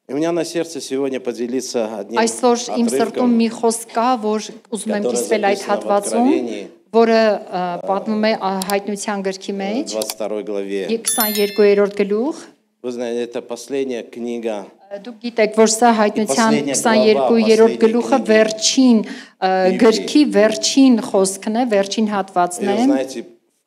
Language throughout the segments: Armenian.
И у меня на сердце сегодня поделиться одним Այսօր իմ սրտում отрывком, մի խոսք կա, որ ուզում եմ который կիսվել այդ записан в հատվածում, Откровении, որը պատմում է Հայտնության գրքի մեջ, 22 главе. 22-րդ գլուխ։ Вы знаете, это последняя книга. Դուք գիտեք, որ սա Հայտնության 22-րդ գլուխը վերջին գրքի վերջին խոսքն է, վերջին հատվածն И է։ вы знаете,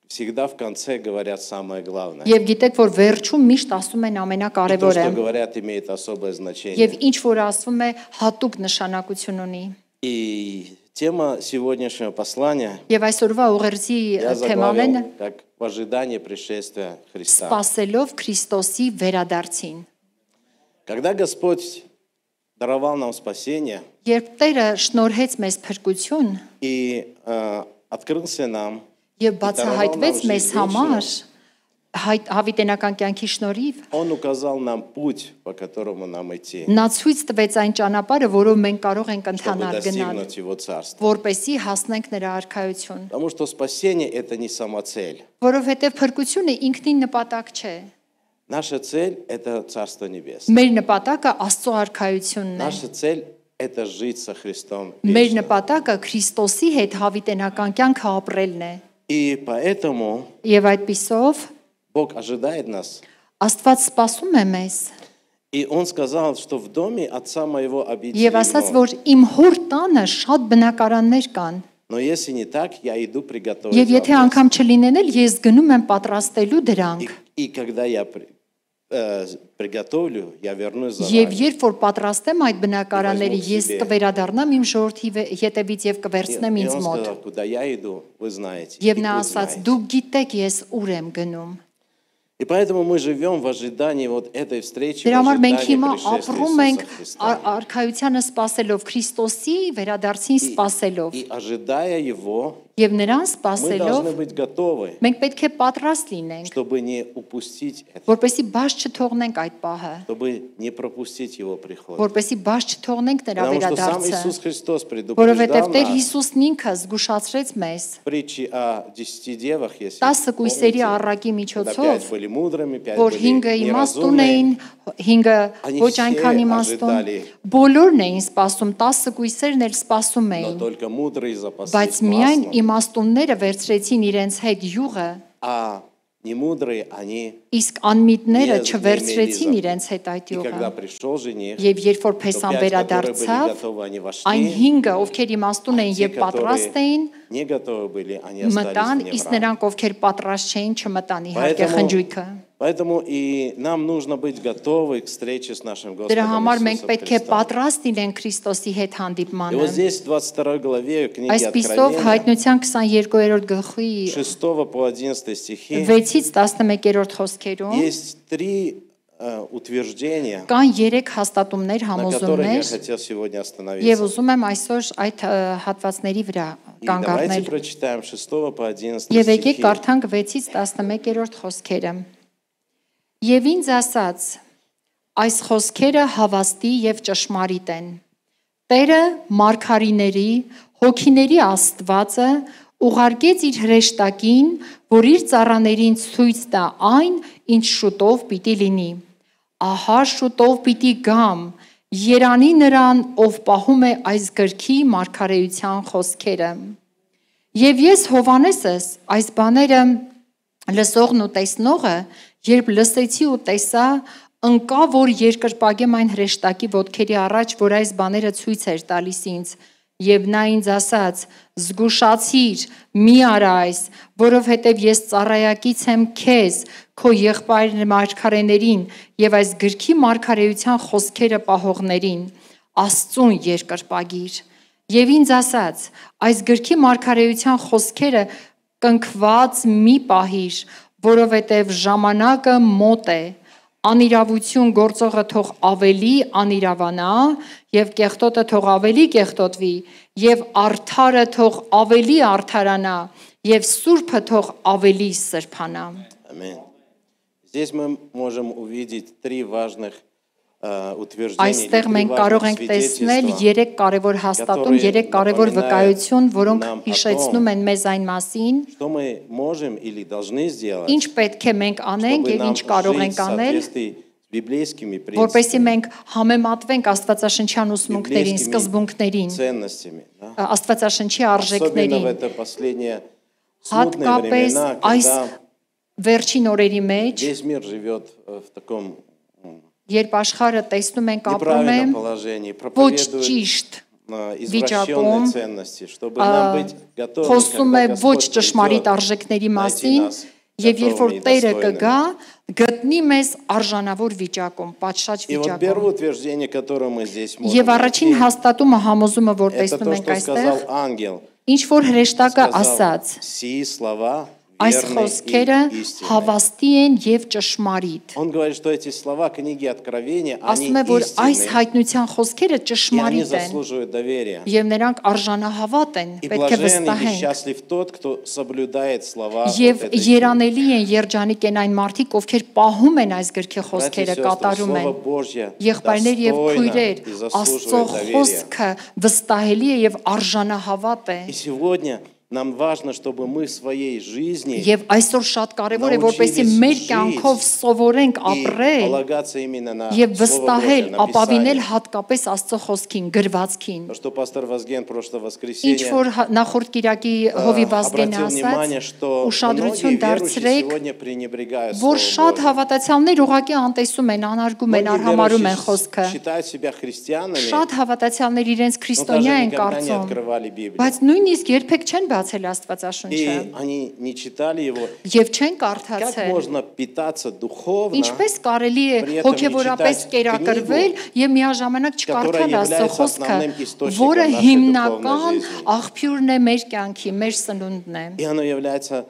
всегда в конце говорят самое главное. Եվ գիտեք, որ վերջում միշտ ասում են И то, ամենակարևորը։ что говорят, имеет особое значение. Եվ ինչ որ ասվում է, հատուկ նշանակություն ունի։ И тема сегодняшнего послания Եվ այսօրվա ուղերձի я թեման են заглавил как «В ожидании пришествия Христа». սպասելով Քրիստոսի վերադարձին։ Когда Господь даровал нам спасение Երբ Տերը շնորհեց մեզ փրկություն и открылся нам, եւ բացահայտվեց մեզ համար հավիտենական կյանքի շնորհիվ, Он указал нам путь, по которому нам идти, նա ցույց տվեց այն ճանապարհը, որով մենք կարող ենք чтобы ընթանալ գնալ, достигнуть Его Царства. որպեսզի հասնենք նրա արքայություն, Потому что спасение – это не самоцель. որովհետեւ փրկությունը ինքնին նպատակ չէ։ Наша цель – это Царство Небесное. Մեր նպատակը Աստծո արքայությունն է։ Наша цель – это жить со Христом Մեր вечно. նպատակը Քրիստոսի հետ հավիտենական կյանքը ապրելն է։ И поэтому Եվ այդպիսով Бог ожидает нас. Աստված սպասում է մեզ։ И Он сказал, что в доме Отца Моего обителей Եվ ասաց, много. որ իմ հոր тանը շատ բնակարաններ кан։ Но если не так, я иду приготовить Եվ եթե вам место. անգամ չլինեն էլ, ես գնում եմ պատրաստելու дրանք։ И когда я приготовлю, я вернусь за Եվ вами. երբ որ պատրաստեմ այդ բնակարանները, ես կվերադառնամ իմ ժողովրդի հետևից եւ И կվերցնեմ ինձ Он մոտ։ сказал, куда я иду, вы знаете. Եվ и նա вы ասաց, знаете. դուք գիտեք ես ուր եմ գնում։ И поэтому мы живем в ожидании вот этой встречи, в Դրա համար մենք ожидании հիմա пришествия ապրում ենք Иисуса Христа. արքայությանը սпасելով, Քրիստոսի վերադարձին սпасելով։ И ожидая Его, Եվ նրան мы սпасելով, должны быть готовы, մենք պետք է պատրաստ լինենք, чтобы не упустить это, որպեսզի բաց չթողնենք այդ պահը, чтобы не пропустить Его приход. որպեսզի բաց չթողնենք նրա Потому что сам վերադարձը, Иисус Христос որովհետև предупреждал Տեր нас Հիսուսն ինքը զգուշացրեց մեզ в притче о 10 девах, если 10 կույսերի помните, առակի когда միջոցով, 5 были мудрыми, 5 որ были 5-ը իմաստուն неразумные. էին, 5-ը Они ոչ все այնքան իմաստուն, ожидали. բոլորն էին սպասում, 10 կույսերն էլ սպասում Но էին, только мудрые բայց запаслись միայն маслом, իմաստունները վերցրեցին իրենց հետ յուղը, а немудрые они. իսկ անմիտները Ես չվերցրեցին nemeli իրենց հետ այդ И когда յուղը։ пришел жених, Եվ երբ որ то Փեսան 5, которые были վերադարձավ, готовы, они вошли, այն 5-ը, ովքեր իմաստուն էին те, եւ պատրաստ էին, которые не готовы были, они остались մտան, вне իսկ врат. նրանք, ովքեր պատրաստ չէին, չմտան իհարկե Поэтому- խնջույքը։ Поэтому и нам нужно быть готовы к встрече с нашим Դրա Господом համար մենք Иисусом պետք է Христом. պատրաստ լինենք Քրիստոսի հետ И հանդիպմանը։ вот здесь, в 22 главе книги Այսպիսով Откровения, Հայտնության 22-րդ գլխի 6 по 11 стихи, 6-ից 11-րդ խոսքերում есть три утверждения, կան 3 հաստատումներ, на которых я համոզումներ, хотел сегодня եւ остановиться. ուզում եմ այսօր այդ հատվածների վրա И կանգ давайте առնել։ прочитаем 6 по 11 Եվ եկեք стихи. կարդանք 6-ից 11-րդ խոսքերը։ Եվ ինձ ասաց. այս խոսքերը հավաստի եւ ճշմարիտ են։ Տերը մարգարիների, հոգիների Աստվածը ուղարկեց իր հրեշտակին, որ իր ծառաներին ցույց տա այն, ինչ շուտով պիտի լինի։ Ահա շուտով պիտի գամ, երանի նրան, ով պահում է այս գրքի մարգարեության խոսքերը։ Եվ ես Հովանեսս այս բաները լսողն ու տեսնողը, երբ լսեցի ու տեսա, ընկա, որ երկրպագեմ այն հրեշտակի ոտքերի առաջ, որ այս բաները ցույց էր տալիս ինձ, եւ նա ինձ ասաց. զգուշացիր, մի արա այս, որովհետեւ ես ծառայակից եմ քեզ, քո եղբայր մարգարեներին եւ այս գրքի մարգարեության խոսքերը պահողներին, Աստծուն երկրպագիր։ Եվ ինձ ասաց. այս գրքի մարգարեության խոսքերը կնքված մի պահիր, որովհետև ժամանակը մոտ է, անիրավություն գործողը թող ավելի անիրավանա, եւ կեղտոտը թող ավելի կեղտոտվի, եւ արդարը թող ավելի արդարանա, եւ սուրբը թող ավելի սրբանա։ Аминь. Здесь мы можем увидеть три важных утверждения, Այստեղ три մենք կարող важных ենք տեսնել свидетельства, 3 կարևոր հաստատում, 3 կարևոր վկայություն, որոնք հիշեցնում են մեզ այն մասին, что мы можем или должны сделать, ինչ պետք է մենք անենք чтобы եւ нам ինչ կարող жить в ենք անել, соответствии библейскими որպեսզի принципами, մենք համեմատվենք Աստվածաշնչյան ուսմունքներին, скզբունքներին, ценностями. Да? Աստվածաշնչի Особенно в արժեքներին, это последние смутные հատկապես времена, այս когда վերջին օրերի մեջ, весь мир живет в таком երբ աշխարհը տեսնում ենք ապրում է неправильном положении, ոչ проповедует ճիշտ извращенные վիճակում, ценности, чтобы нам быть готовы, խոսում է когда ոչ Господь ճշմարիտ придет, արժեքների найти մասին, нас եւ երբ որ готовыми и Տերը достойными. կգա, գտնի մեզ արժանավոր վիճակում, պատշաճ И вот վիճակում։ первое утверждение, которое мы здесь можем Եվ առաջին найти, հաստատումը համոզումը, որ это տեսնում то, ենք что сказал այստեղ, ангел. ինչ որ հրեշտակը Сказал, ասաց, сии слова այս верны խոսքերը и истинны. հավաստի են եւ ճշմարիտ։ Он говорит, что эти слова книги Откровения, они Ասում է, որ այս истинны, հայտնության խոսքերը и они ճշմարիտ են заслуживают доверия. եւ նրանք արժանահավատ են, И պետք է блажен или վստահենք։ счастлив тот, кто соблюдает слова вот Եվ этой книги. երանելի են երջանիկ են այն մարդիկ, ովքեր պահում են այս գրքի Братья и խոսքերը, сестры, կատարում են։ Слово Божье Եղբայրներ եւ достойно քույրեր, и Աստծո заслуживает доверия. խոսքը վստահելի է եւ արժանահավատ է։ И сегодня нам важно, чтобы мы в своей жизни Եվ այսօր շատ կարևոր է, որպեսզի մեր կյանքով սովորենք и ապրել полагаться именно на եւ Слово վստահել, Божье, на ապավինել Писание. հատկապես Աստծո խոսքին, գրվածքին։ То, что пастор Вазген прошлое Ինչ воскресенье որ նախորդ Կիրակի Հովի Վազգենը обратил внимание, ասաց, что многие ուշադրություն верующие դարձրեք, сегодня пренебрегают որ Словом շատ Божьим. հավատացյալներ ուղղակի անտեսում են, անարգում են, Многие արհամարում են верующие խոսքը։ считают себя христианами, Շատ հավատացյալներ իրենց но даже քրիստոնյա են никогда не կարծում, открывали Библию. բայց նույնիսկ երբեք չեն բացել Աստվածաշունչը И они не читали его. եւ չեն Как կարդացել։ можно питаться духовно, Ինչպես կարելի է При этом հոգեվորապես չիտать կերակրվել եւ միաժամանակ չկարդալ которая Աստծո является խոսքը, основным источником որը нашей հիմնական духовной жизни. աղբյուրն է մեր կյանքի, մեր սնունդն է։ И оно является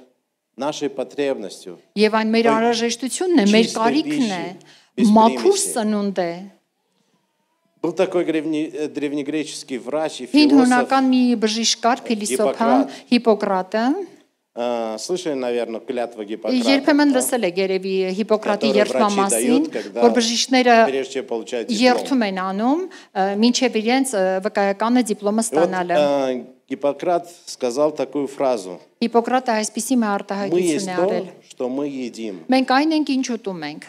нашей потребностью. Եվ այն մեր անհրաժեշտությունն է, մեր Чистой կարիքն է, пищи, без մաքուր примесей. սնունդ է։ Был такой древнегреческий врач и Հին философ. հունական մի բժշկար, փիլիսոփան Հիպոկրատը, Слышали, наверное, клятва Гиппократа? երբեմն да? լսել է երևի Հիպոկրատի Который երդման врачи մասին, дают, когда որ բժիշկները прежде чем получать диплом. երդում են անում, մինչև իրենց վկայականը դիպլոմը И вот ստանալը։ Гиппократ сказал такую фразу: Հիպոկրատը այսպիսի մի «Мы արտահայտություն есть է то, արել։ что мы едим». Մենք այն ենք, ինչ ուտում ենք։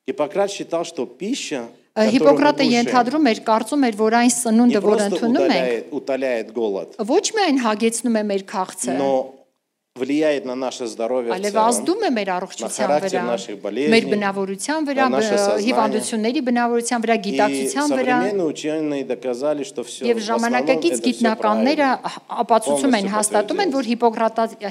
Гиппократ считал, что пища, которую мы Հիպոկրատը кушаем, ենթադրում էր, կարծում էր, որ այն не սնունդը, որ просто ընդունում ենք, утоляет голод, ոչ միայն հագեցնում է մեր քաղցը, но влияет на наше здоровье в այլև целом, ազդում է մեր на առողջության характер վրա, наших մեր болезней. բնավորության վրա, на наше сознание. հիվանդությունների բնավորության վրա, И գիտակցության վրա, современные ученые доказали, что все եւ в основном ժամանակակից это все գիտնականները правильно. ապացուցում են, Полностью հաստատում են, որ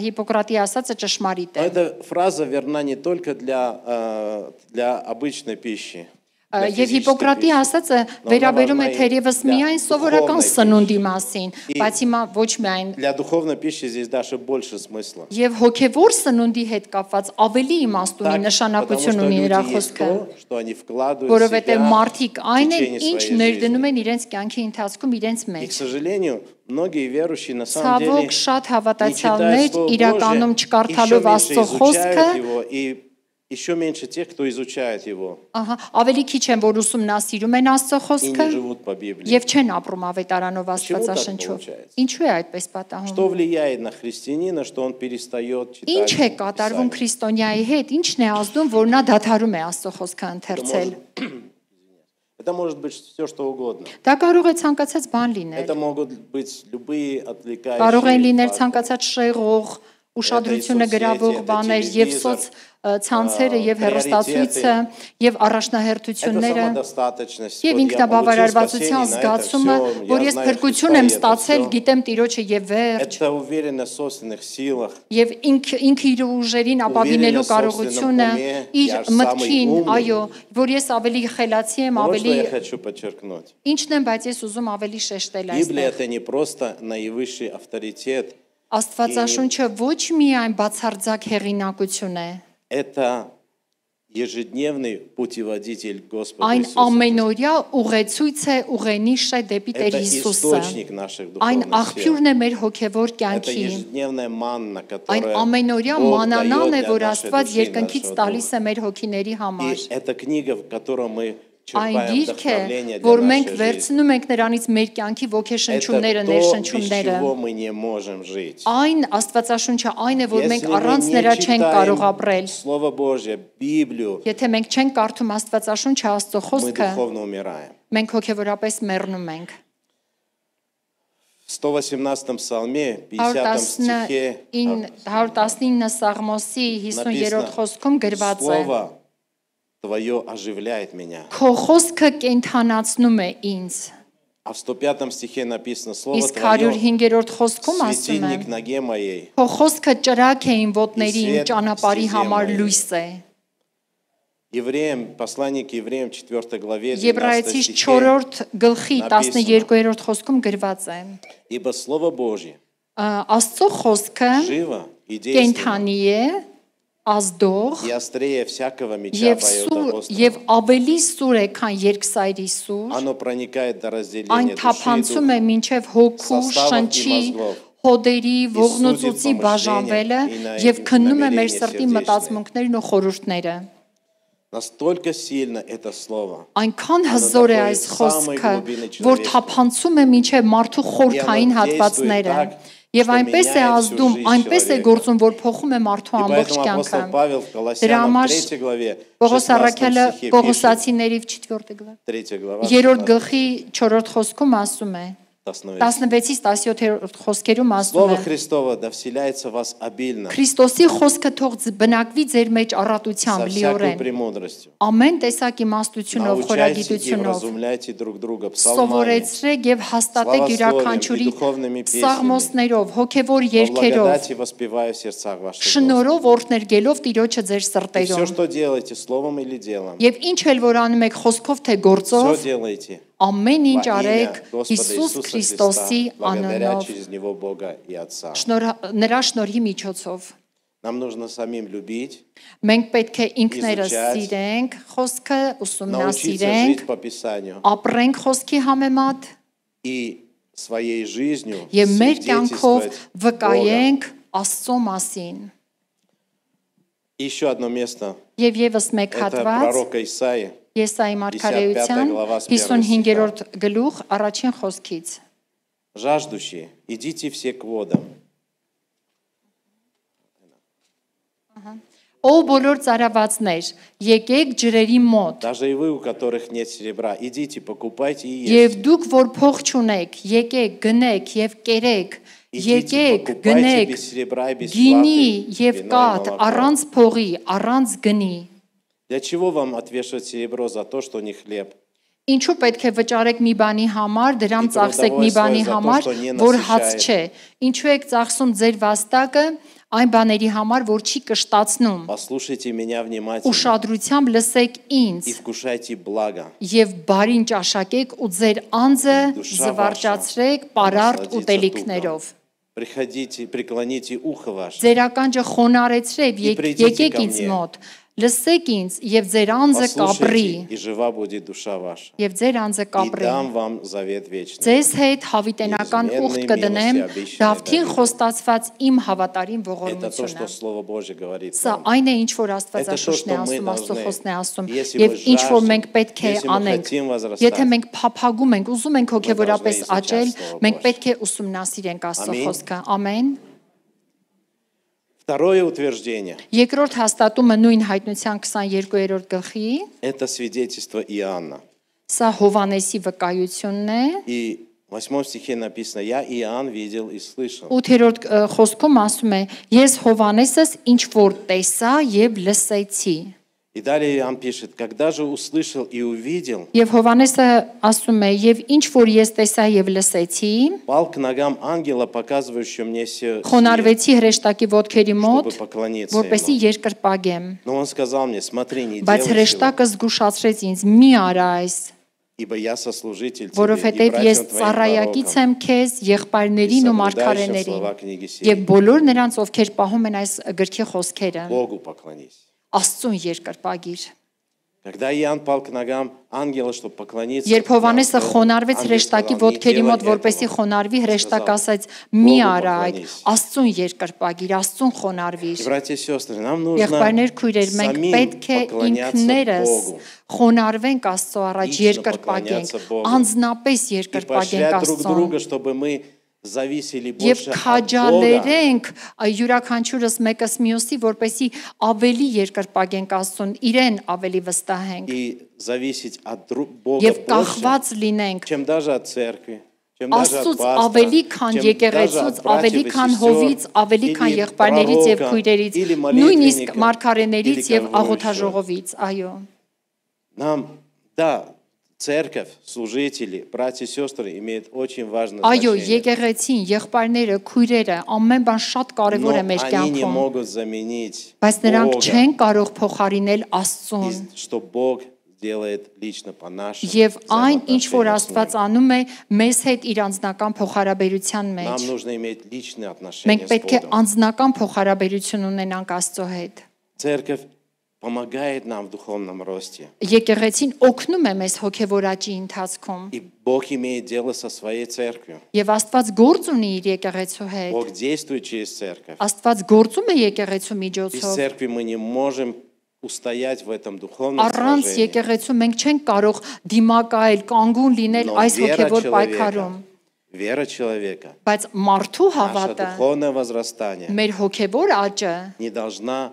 Հիպոկրատի ասածը ճշմարիտ Но է։ эта фраза верна не только для обычной пищи. для Եվ физической Հիպոկրատի пищи. ասածը Но վերաբերում է она важна и թերևս для միայն սովորական духовной սնունդի пищи. մասին, И- բայց հիմա ոչ միայն Для духовной пищи здесь даже больше смысла. Եվ հոգևոր սնունդի հետ կապված ավելի իմաստ ունի, Так, потому նշանակություն что ունի նրա люди есть խոսքը, то, что они вкладывают в որովհետև себя մարդիկ в այն են, течение ինչ своей ներդնում жизни. են իրենց կյանքի ընթացքում իրենց И, մեջ։ к сожалению, многие верующие на самом деле Ցավոք շատ не հավատացյալներ читают Слово իրականում Божие, չկարդալով еще Աստծո меньше խոսքը, изучают его, и еще меньше тех, кто изучает его ահա, ավելի քիչ են, որ ուսումնասիրում են Աստծո и խոսքը не живут по Библии. եւ չեն ապրում ավետարանով Почему так Աստվածաշնչով։ получается? Ինչու է այդպես պատահում։ Что влияет на христианина, что он перестает читать Ինչ է կատարվում Писание? քրիստոնյայի հետ, ինչն է ազդում, որ նա դադարում է Աստծո խոսքը ընթերցել։ Это может быть все, что угодно. Դա կարող է ցանկացած բան լինել։ Это могут быть любые Կարող են լինել отвлекающие факторы. ցանկացած շեղող, ուշադրությունը գրավող это բաներ եւ телевизор, ցանցերը եւ հեռուստացույցը եւ Это առաջնահերթությունները самодостаточность. եւ Вот я ինքնաբավարարվածության получил спасение, на это զգացումը, всё, որ я ես знаю փրկություն Христа, եմ и это ստացել, всё. գիտեմ Տիրոջը եւ վերջ Это уверенность в собственных силах. եւ ինքը իր ուժերին ապավինելու կարողությունը իր մտքին, այո, որ ես ավելի խելացի եմ, Вот что ավելի я хочу подчеркнуть. ինչն եմ, բայց ես ուզում ավելի շեշտել Библия այստեղ։ это не просто наивысший авторитет, Աստվածաշունչը ոչ միայն բացարձակ հեղինակություն է, это ежедневный путеводитель Господа այն Иисуса. ամենօրյա ուղեցույց է, ուղենիշ է դեպի Տեր Это Հիսուսը։ источник наших Այն духовных сил. աղբյուրն է մեր հոգևոր Это կյանքի։ ежедневная манна, Այն которая ամենօրյա Бог մանանան է, дает որ для нашей Աստված души и երկնքից нашего տալիս духа. է մեր հոգիների համար։ И эта книга, в которой мы Այն черпаем գիրքը, вдохновление для որ մենք нашей жизни. վերցնում ենք նրանից մեր կյանքի ոգեշնչումները, Это то, без ներշնչումները։ чего мы не можем жить. Այն Աստվածաշունչը այն է, որ մենք Если мы առանց не նրա չենք կարող читаем ապրել։ Слово Божье, Библию, Եթե մենք չենք կարդում Աստվածաշունչը, Աստծո мы խոսքը, духовно умираем. մենք հոգևորապես մեռնում ենք։ В 118-м псалме, 50-м стихе 119 Սաղմոսի 50-րդ խոսքում գրված է. Слово Твое оживляет меня. Քո խոսքը կենթանացնում է ինձ։ А в 105-м стихе написано Слово Իսկ Твое 105-րդ խոսքում ասում է. светильник ноге моей. Քո խոսքը ճրագ է իմ ոտների, իմ Իսկ ճանապարհի ստիզե համար մայր։ լույս է։ Евреям, послание к евреям, 4 главе, 12 Եբրայեցիս стихе. 4-րդ գլխի 12-րդ խոսքում գրված է. Ибо Слово Божье Աստծո խոսքը живо и действенно, կենթանի է, ազդող и острее всякого меча боеудобострого. եւ ավելի սուր է, քան երկսայրի սուր։ Оно проникает до Այն разделения души и թափանցում духа, է մինչև հոգու, Սաստավով շնչի, իմ ազգով, հոդերի, սուդի ողնուծուցի պամշլենիա, բաժանվելը ինա եւ քննում է մեր նամերենիա սրտի սերդեչնե։ մտածմունքներն ու խորհուրդները։ Настолько сильно это слово. Այնքան հզոր է այս խոսքը, որ թափանցում է մինչև մարդու խորքային հատվածները եւ այնպես է ազդում, այնպես է գործում, որ փոխում է մարդու И ամբողջ поэтому апостол կյանքը։ Павел в Դրա Колоссянам համար 3 главе, Պողոս 16 առաքյալը стихе пишет, Պողոսացիների 4-րդ գլխ 3 глава, 3-րդ 16 գլխի 4-րդ խոսքում ասում է 16-ից 17-րդ խոսքերում ասում Слово է Христово да вселяется в вас обильно, Քրիստոսի խոսքը թող բնակվի ձեր մեջ со առատությամբ всякой լիորեն премудростью. ամեն տեսակ իմաստությունով, Научайте и խորագիտությունով вразумляйте друг друга псалмами, սովորեցրեք եւ հաստատեք յուրաքանչյուրի и духовными песнями, սաղմոսներով, հոգեվոր во երգերով, благодати воспевая в сердцах ваших Господа. շնորհով օրհներգելով Տիրոջը ձեր И все, սրտերում։ что делаете, словом или делом, Եվ ինչ էլ որ անում եք խոսքով թե все գործով, делайте ամեն ինչ во արեք имя Господа Հիսուս Иисуса Քրիստոսի Христа, благодаря անունով, через Него Бога и Отца. նրա շնորհի միջոցով։ Нам нужно самим любить, Մենք պետք է ինքներս Իզուչած, սիրենք, խոսքը научиться ուսումնասիրենք, жить по Писанию ապրենք խոսքի համեմատ и своей жизнью եւ մեր կյանքով свидетельствовать Бога. վկայենք Աստծո մասին։ И еще одно место, Եվ եւս մեկ это հատված пророка Исаии, Եսայի մարգարեության 55-րդ գլուխ առաջին խոսքից։ жаждущие, идите все к водам. Ով բոլոր ծարավացներ, եկեք ջրերի մոտ, Даже и вы, у которых нет серебра, идите, покупайте и եւ ешьте. դուք որ փող չունեք, եկեք գնեք եւ կերեք, Идите, եկեք покупайте գնեք без серебра и без գինի платы եւ вина и կաթ, молока. առանց փողի, առանց գնի։ Для чего вам отвешивать серебро за то, что не хлеб? Ինչու պետք է վճարեք մի բանի համար, դրամ Իդրո ծախսեք մի դավոյ բանի սոյ զատո, համար, что не որ հաց насыщает։ չէ։ Ինչու եք ծախսում ձեր վաստակը այն բաների համար, որ չի կշտացնում։ Послушайте меня внимательно Ուշադրությամբ լսեք ինձ и вкушайте благо. եւ բարին ճաշակեք ու ձեր անձը Դուշա զվարճացրեք վաշա, պարարտ насладиться ուտելիքներով։ Приходите, преклоните ухо ваше. Ձեր ականջը խոնարեցրեք, Իպրիդիցի եկեք կամ ինձ նե։ մոտ, լսեք ինձ եւ ձեր անձը կապրի, Послушайте, и жива будет душа ваша. եւ ձեր անձը И կապրի։ дам вам завет вечный. Ձեզ հետ հավիտենական ուխտ կդնեմ Դավթին խոստացված իմ հավատարիմ Это то, что ողորմությունը։ Слово Божье говорит Սա нам. այն է ինչ որ Это то, Աստվածաշունչն է что мы ասում, Աստծո должны, խոսքն է ասում, если եւ мы ինչ որ жаждем, մենք պետք է если мы անենք։ хотим возрастать, Եթե մենք փափագում ենք, ուզում ենք հոգեվորապես должны աճել, изучать Слово մենք Божье. պետք է ուսումնասիրենք Աստծո Ամին։ խոսքը։ Ամեն։ Второе утверждение Երկրորդ հաստատումը նույն հայտնության 22-րդ գլխի, – это свидетельство Иоанна. սա Հովանեսի վկայությունն է։ И в 8 стихе написано «Я Иоанн видел и слышал». 8-րդ խոսքում ասում է. Ես Հովանեսս ինչ որ տեսա եւ լսեցի։ И далее Иоанн пишет «Когда же услышал и увидел, Եվ Հովանեսը ասում է. Եվ ինչ որ ես տեսա եւ լսեցի, пал к ногам ангела, показывающего мне все, խոնարհվեցի հրեշտակի ոտքերի մոտ, чтобы поклониться որպեսի ему. երկրպագեմ։ Но он сказал мне, смотри, не Բայց делай сего, հրեշտակը զգուշացրեց ինձ. Մի արա այս, ибо я сослужитель тебе и որովհետեւ ես братьям твоим ծառայակից пророкам, եմ քեզ, եղբայրներին ու соблюдающим մարգարեներին, слова книги եւ сей. բոլոր նրանց, ովքեր պահում են այս գրքի խոսքերը, Богу поклонись». Աստծուն երկրպագիր։ Когда Иоанн пал к ногам ангела, чтобы поклониться, Երբ Հովանեսը խոնարհվեց հրեշտակի ոտքերի մոտ, որպեսի խոնարհվի, հրեշտակը ասաց. «Մի արա այդ, Աստծուն երկրպագիր, Աստծուն խոնարհվիր»։ братья и сестры, нам нужно Եղբայրներ, քույրեր, մենք самим պետք է поклоняться ինքներս Богу խոնարհվենք Աստծո առաջ, Лично երկրպագենք, поклоняться Богу. անձնապես и երկրպագենք поощрять друг Աստծուն։ друга, чтобы мы зависели Եվ больше от Бога, քաջալերենք յուրաքանչյուրս մեկս մյուսի, որպեսի ավելի երկրպագենք Աստծուն, իրեն ավելի վստահենք и зависеть от Бога եւ больше, կախված լինենք чем даже от церкви, чем даже от Աստծուց пастора, ավելի քան чем даже եկեղեցուց, от братьев ավելի и քան сестер, հովից, ավելի քան или եղբայրներից եւ пророка, քույրերից, или նույնիսկ молитвенника, մարգարեներից или եւ кого еще. աղոթաժողովից, այո։ Нам, да, церковь, служители, братья и сестры имеют очень важное Այո, значение. եկեղեցին, եղբայրները, քույրերը, ամեն բան շատ կարեւոր է Но մեր они не կյանքում, могут заменить բայց նրանք Бога, չեն կարող փոխարինել Աստծուն։ и что Бог делает лично по нашим Եվ այն, ինչ որ взаимоотношениям с Աստված Ним. անում է մեզ հետ իր անձնական փոխհարաբերության մեջ։ Нам нужно иметь личные отношения Մենք с պետք է Богом. անձնական փոխհարաբերություն ունենանք Աստծո հետ։ Церковь помогает нам в духовном росте. Եկեղեցին օգնում է մեզ հոգևոր աճի ընթացքում։ И Бог имеет дело со своей церковью. Եվ Աստված գործ ունի իր եկեղեցու հետ։ Бог действует через церковь. Աստված գործում է եկեղեցու Без միջոցով։ церкви мы не можем устоять в этом духовном Առանց сражении. եկեղեցու մենք չենք կարող դիմակայել, կանգուն լինել Но այս вера հոգևոր человека, պայքարում։ вера человека, Բայց մարդու наше հավատը, духовное возрастание մեր հոգևոր աճը не должна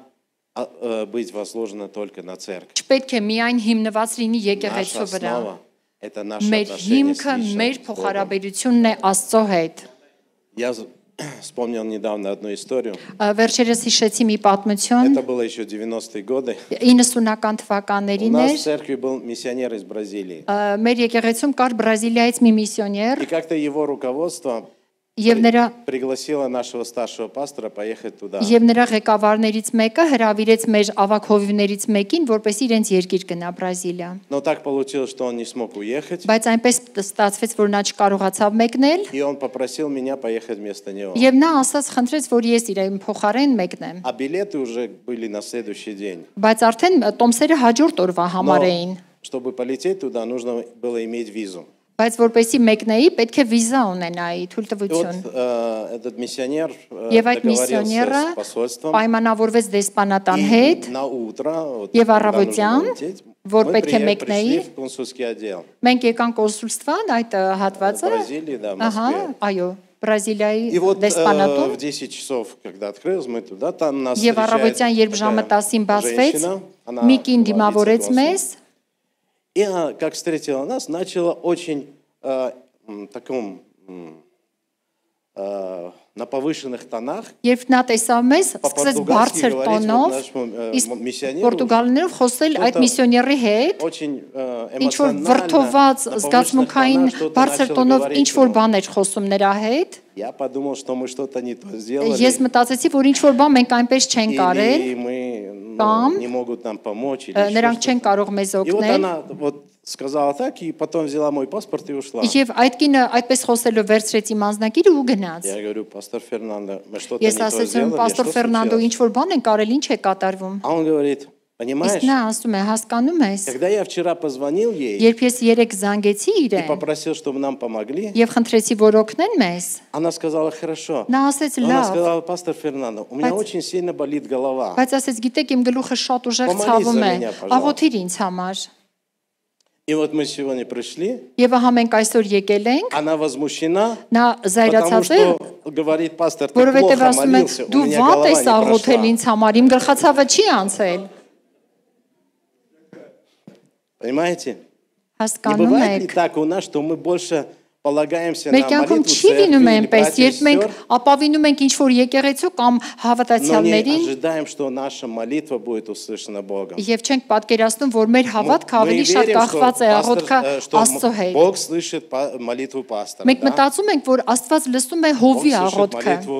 быть возложена только на церковь. չպետք է միայն հիմնված լինի Наша եկեղեցու վրա։ основа – это наши Մեր отношения с հիմքը личным մեր с Богом. փոխհարաբերությունն է Աստծո հետ։ Я вспомнил недавно одну историю. Վերջերս հիշեցի մի պատմություն, Это было еще 90-е годы. 90-ական У թվականներին нас в էր, церкви был миссионер из Бразилии. մեր եկեղեցում կար Բրազիլիայից մի միսիոներ, И как-то его руководство եւ նրա пригласило нашего старшего пастора поехать туда. Եվ նրա ղեկավարներից մեկը հրավիրեց մեր ավակ հովիվներից մեկին, որպեսզի իրենց երկիր գնա Բրազիլիա։ Но так получилось, что он не смог уехать. Բայց այնպես ստացվեց, որ նա չկարողացավ մեկնել, И он попросил меня поехать вместо него. եւ նա ասաց, խնդրեց, որ ես իրեն փոխարեն մեկնեմ։ А билеты уже были на следующий день. Բայց արդեն տոմսերը հաջորդ օրվա համար Но էին։ чтобы полететь туда, нужно было иметь визу. Բայց որպեսի մեկնեի, պետք է վիզա ունենայի, И вот թույլտվություն։ этот миссионер Եվ այդ договорился միսիոները с посольством. պայմանավորվեց դեսպանատան И հետ, на утро, вот, Եվ когда առավոտյան, нужно было лететь, որ мы պետք է пришли մեկնեի, в консульский отдел մենք եկանք կոնսուլստվան այդ հատվածը, Бразилии, да, в ահա, Москве. այո, Բրազիլիայի И вот դեսպանատուն։ в 10 часов, когда открылось, мы туда, там нас Եվ առավոտյան, երբ ժամը 10-ին բացվեց, մի կին դիմավորեց մեզ, И она, как встретила нас, начала очень таком на повышенных тонах. երբ նա տեսավ մեզ, սկսեց По-португальски բարձր говорить вот տոնով, нашему իսկ миссионеру. պորտուգալներով խոսել այդ Что-то միսիոների հետ, Очень ինչ որ эмоционально, վրթոված, на повышенных զգացմունքային тонах что-то բարձր начала տոնով говорить ինչ որ ему. բան էր խոսում нրա հետ, Я подумал, что мы что-то не то сделали. ես մտածեցի, որ ինչ որ բան մենք այնպես չենք արել, Или мы Там. не могут нам помочь. Или еще նրանք что-то. չեն կարող մեզ И вот օգնել։ она вот сказала так, и потом взяла мой паспорт и ушла. Եվ այդ կինը այդպես խոսելով վերցրեց իմ անձնագիրը ու գնաց։ Я говорю, пастор Фернандо, мы что-то Ես не то ասեցի, сделали, պաստոր что Ֆերնանդո, случилось? ինչ որ բան ենք արել, ինչ է կատարվում։ А он говорит, Իսկ понимаешь, նա ասում է, հասկանում ես, когда я вчера позвонил ей երբ ես երեք զանգեցի и իրեն попросил, чтобы нам помогли, եւ խնդրեցի, որ օգնեն մեզ, она сказала, хорошо. նա ասեց Но она լավ, сказала, пастор Фернандо, у меня Բայց- очень сильно болит голова. բայց ասեց, գիտեք, իմ գլուխը շատ ուժեղ Պոմալիս ցավում է, զամենյա, պожалуйста։ աղոթիր ինձ համար։ И вот мы сегодня пришли, Եվ ահա մենք այսօր եկել ենք, она возмущена, նա потому զայրացած է, что, говорит пастор, ты որովհետեւ плохо ասում է, молился, у դու меня վատ голова ես не աղոթել прошла. ինձ համար, իմ գլխացավը չի անցել։ Понимаете? Не Հասկանում бывает ли եք։ так у нас, что мы больше полагаемся Մեր на կյանքում молитву չի լինում церкви или այնպես, братьев и երբ մենք сестер, ապավինում ենք ինչ-որ եկեղեցու կամ но не հավատացյալներին ожидаем, что наша молитва будет услышана Богом. եւ չենք պատկերացնում, որ մեր հավատքը Мы ավելի շատ верим, կախված է что աղոթքը что Աստծո հետ։ Бог слышит молитву пастора. Մենք да? մտածում ենք, որ Աստված լսում է Бог հովի слышит աղոթքը։ молитву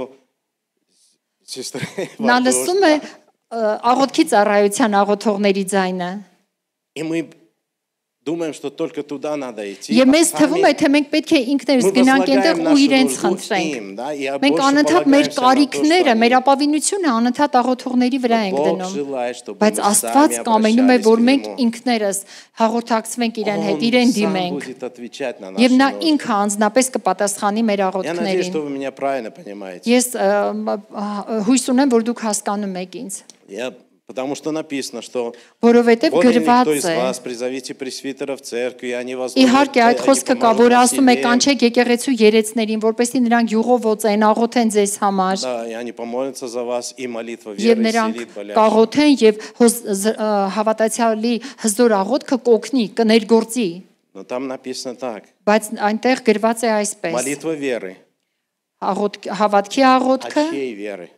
сестры. Նա լսում է աղոթքի ծառայության աղոթողների ձայնը։ И мы думаем, что только туда надо идти. Եվ մեզ թվում է, թե մենք պետք է ինքներս Мы գնանք այնտեղ возлагаем ու нашу իրենց нужду խնդրենք։ им, да, и Մենք больше անընդհատ մեր полагаемся на то, կարիքները, что մեր они- ապավինությունը անընդհատ աղոթողների վրա ենք Бог դնում։ желает, чтобы Բայց мы Աստված сами կամենում է, обращались որ к մենք Нему. ինքներս հաղորդակցվենք իրեն հետ, Он իրեն сам դիմենք։ будет отвечать на Եվ наши նա нужды. ինքը անձնապես կպատասխանի մեր Я надеюсь, աղոթքներին։ что вы меня правильно понимаете. Ես հույս ունեմ, որ դուք հասկանում եք ինձ, Потому что написано, что որովհետև вот никто գրված из է։ вас призовите пресвитера в церкви, и они возложат, Իհարկե այդ они խոսքը կա, поможут որ о ասում է себе, կանչեք եկեղեցու երեցներին, որպեսզի նրանք յուղովոց են, աղոթեն ձեզ համար, да, и они помолятся за вас, и молитва եւ веры նրանք исцелит болящих. կաղոթեն եւ հավատացյալի հզոր աղոթքը կօգնի, կներգործի, Но там написано так. բայց այնտեղ գրված է այսպես. Молитва веры. Հավատքի От աղոթքը, чьей веры?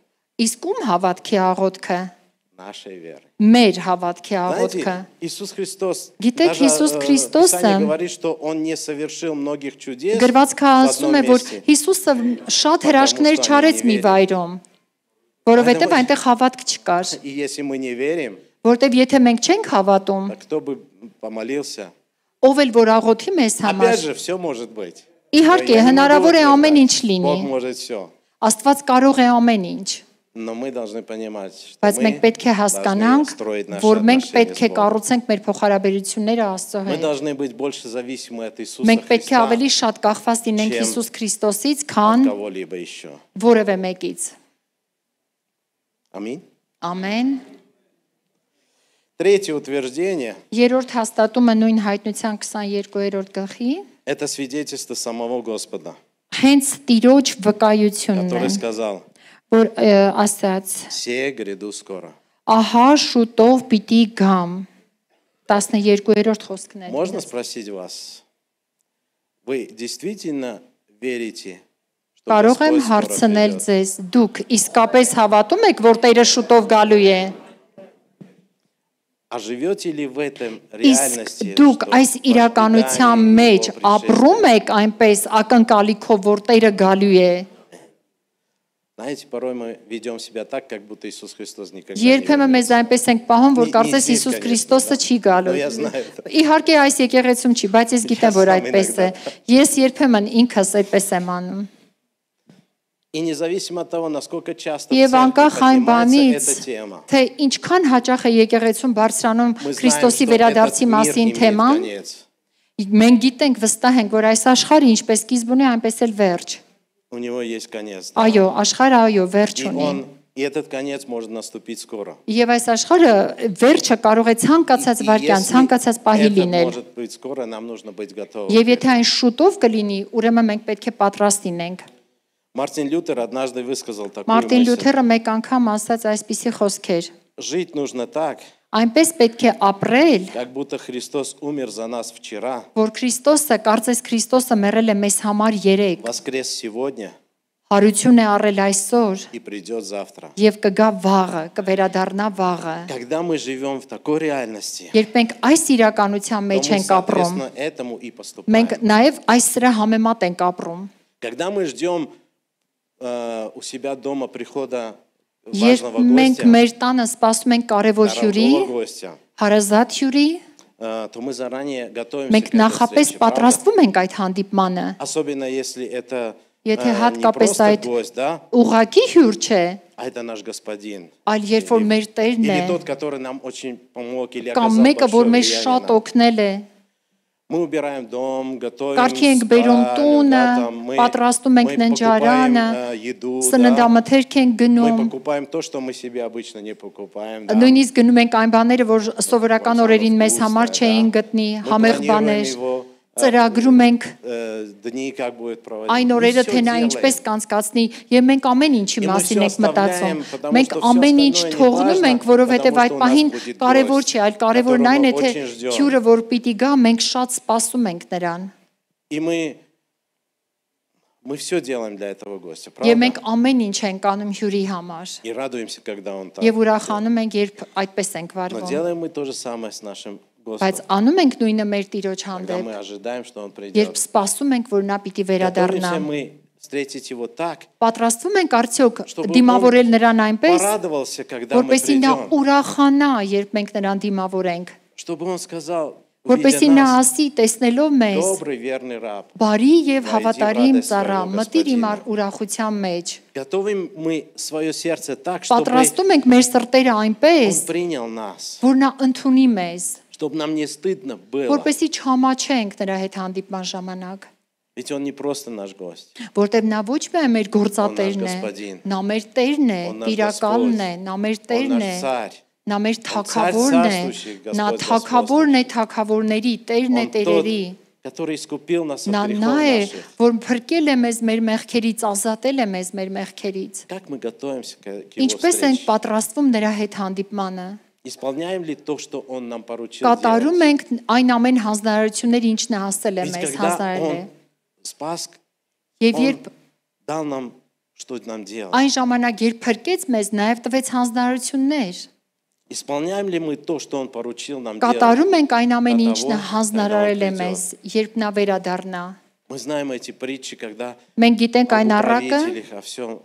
իսկ ում հավատքի աղոթքը, Нашей веры. մեր հավատքի աղոթքը։ Знаете, Иисус Христос, Գիտեք, даже Հիսուս Քրիստոսը Писание говорит, что Он не совершил многих чудес Գրվածքը в ասում одном է, որ месте. Հիսուսը շատ հրաշքներ չարեց մի վայրում, որովհետև այնտեղ հավատք չկար, И если мы не верим, որտեվ եթե մենք չենք հավատում, то кто бы помолился? ով էլ որ աղոթի մեզ համար, Опять же, все может быть. իհարկե Я не могу հնարավոր է ամեն ինչ утверждать. լինի, Бог может все. Աստված կարող է ամեն ինչ, Но мы должны понимать, что բայց мы մենք պետք է должны հասկանանք, строить наши որ մենք отношения պետք с է Богом. կառուցենք մեր փոխհարաբերությունները Աստծո Мы հետ։ должны быть больше зависимы от Иисуса Մենք պետք է Христа, ավելի շատ կախված լինենք Չեմ Հիսուս Քրիստոսից, от քան кого-либо еще. որևէ մեկից։ Аминь. Ամեն։ Третье утверждение Երրորդ հաստատումը նույն հայտնության 22-րդ գլխի – это свидетельство самого Господа, հենց Տիրոջ վկայությունն который է, сказал: որ ասաց. «Се гряду скоро». Ահա շուտով պիտի գամ 12-րդ խոսքն է։ Можно спросить вас, вы действительно верите, что Կարող եմ Господь скоро հարցնել придет? ձեզ, դուք իսկապես հավատում եք, որ Տերը շուտով գալու է։ А живете ли в этом Իսկ реальности, դուք что այս в իրականության ожидании մեջ Его пришествия? ապրում եք այնպես ակնկալիքով, որ Տերը գալու է։ Знаете, порой мы ведем себя так, как будто Иисус Христос никогда не Երբեմն մեզ вернется. այնպես ենք պահում, որ Մի- կարծես մի Հիսուս սիրտ, Քրիստոսը конечно, չի գալու։ Но я знаю это. Իհարկե այս եկեղեցում չի, բայց ես գիտեմ, որ sám այդպես է։ ինքնատա։ Ես երբեմն ինքս այդպես եմ անում։ И независимо от того, насколько часто в Եվ церкви անկախ այն поднимается բանից, эта тема, թե ինչքան հաճախ է եկեղեցում բարձրանում мы знаем, Քրիստոսի что этот վերադարձի мир մասին имеет թեման, конец. մենք գիտենք, վստահ ենք, որ այս աշխարհը ինչպես սկիզբ ունի, այնպես էլ վերջ։ У него есть конец. да. Այո, աշխարհը այո, վերջ И ունի։ этот конец может наступить скоро. Եվ այս աշխարհը վերջը կարող է ցանկացած И վարքյան, если ցանկացած պահի это լինել։ может быть скоро, нам нужно быть готовы. Եվ եթե այն шուտով կլինի, ուրեմն մենք պետք է պատրաստ լինենք։ Мартин Лютер однажды высказал такую Մարտին мысль. Լյութերը մեկ անգամ ասաց այսպիսի խոսքեր. Жить нужно так, Այնպես պետք է ապրել, как будто Христос умер за нас вчера, որ Քրիստոսը, կարծես Քրիստոսը մեռել է մեզ համար երեք, воскрес сегодня հարություն է առել այսօր и придет завтра. եւ կգա վաղը, կվերադառնա վաղը։ Когда мы живем в такой реальности, Երբ մենք այս իրականության то մեջ мы, ենք ապրում, соответственно, этому и մենք поступаем. նաեւ այս սրա համեմատ ենք ապրում։ Когда мы ждем у себя дома прихода Երբ важного մենք гостя, մեր տանը սպասում ենք կարևոր հյուրի, дорогого гостя, հարազատ հյուրի, то мы заранее готовимся մենք к этой նախապես встрече, правда? պատրաստվում ենք այդ հանդիպմանը։ Особенно если это Եթե не հատկապես просто այդ гость, да, ուղակի հյուր չէ, а это наш господин. այլ երբ որ մեր Տերն է, Или тот, который нам очень помог или կամ оказал մեկը, որ большое մեզ влияние շատ на нас. օգնել է, Мы убираем дом, готовим Կարգի ենք բերում спальню, տունը, да, там, պատրաստում ենք мы ննջարանը, покупаем еду, да, սննդամթերք ենք мы գնում, покупаем то, что мы себе обычно не покупаем. Да. նույնիսկ գնում ենք այն բաները, որ սովորական օրերին մեզ համար Вкусное, չէին да. գտնի, Мы համեղ планируем բաներ, его, ծրագրում ենք дни, как будет проводить. այն Мы օրերը всё թե նա делаем. ինչպես կանցկացնի, եւ մենք ամեն ինչի И мы մասին всё ենք մտածում։ оставляем, потому Մենք что всё ամեն ինչ остальное не թողնում важно, ենք, որովհետեւ потому այդ что у нас պահին будет կարևոր гость, չի, այլ կարևորն которого այն է, мы թե очень ждем. հյուրը որ պիտի գա, մենք շատ սպասում ենք նրան։ И мы все делаем для этого гостя, Եվ правда? մենք ամեն ինչ ենք անում հյուրի համար։ И радуемся, когда он там. Եվ ուրախանում ենք, երբ այդպես ենք Но վարվում։ делаем мы то же самое с нашим Բայց Господом. անում ենք նույնը մեր Տիրոջ Когда հանդեպ, мы ожидаем, что он երբ придет. սպասում ենք, որ նա պիտի վերադառնա։ Готовимся мы встретить его так, Պատրաստվում ենք արդյոք чтобы դիմավորել он նրան այնպես, порадовался, когда мы որպեսզի նա придем. ուրախանա, երբ մենք նրան դիմավորենք, Чтобы он сказал, որպեսզի նա ասի տեսնելով մեզ добрый, верный раб. բարի եւ Վայդի հավատարիմ ռադես ծառա, վայրո մտիր իմ Господինը։ ուրախության մեջ։ Готовим мы свое сердце так, чтобы Պատրաստում ենք մեր սրտերը այնպես, Он принял нас, որ նա ընդունի մեզ, чтобы нам не стыдно было. որպեսզի չհամաչենք նրա հետ հանդիպման ժամանակ, Ведь Он не просто наш гость. որտեղ նա ոչ միայն մեր գործատերն է, Господин. նա մեր Տերն է, Он наш Տիրակալն Господь. է, նա մեր Он Տերն наш է, царь. նա մեր царь Թագավորն է, царствующий, Господь նա Թագավորն է Թագավորների, Տերն է Он тот, Տերերի։ который искупил нас от Նա грехов նա է, наших. որ փրկել է մեզ մեր մեղքերից, ազատել է մեզ մեր մեղքերից։ Как мы готовимся к Его Ինչպես ենք встрече? պատրաստվում նրա հետ հանդիպմանը։ Исполняем ли то, что Он нам поручил Կատարում делать? ենք այն ամեն հանձնարարությունները, ինչն է հասել է Ведь մեզ, когда հանձնարարել է։ Он спас, Եվ Он երբ дал нам, что нам делать. այն ժամանակ երբ փրկեց մեզ, նաև տվեց հանձնարարություններ։ Исполняем ли мы то, что Он поручил нам делать? Կատարում ենք այն ամեն До ինչն է того, հանձնարարել է когда Он մեզ, երբ նա վերադառնա։ Мы знаем эти притчи, когда Մենք գիտենք об այն առակը, управителях, о всем,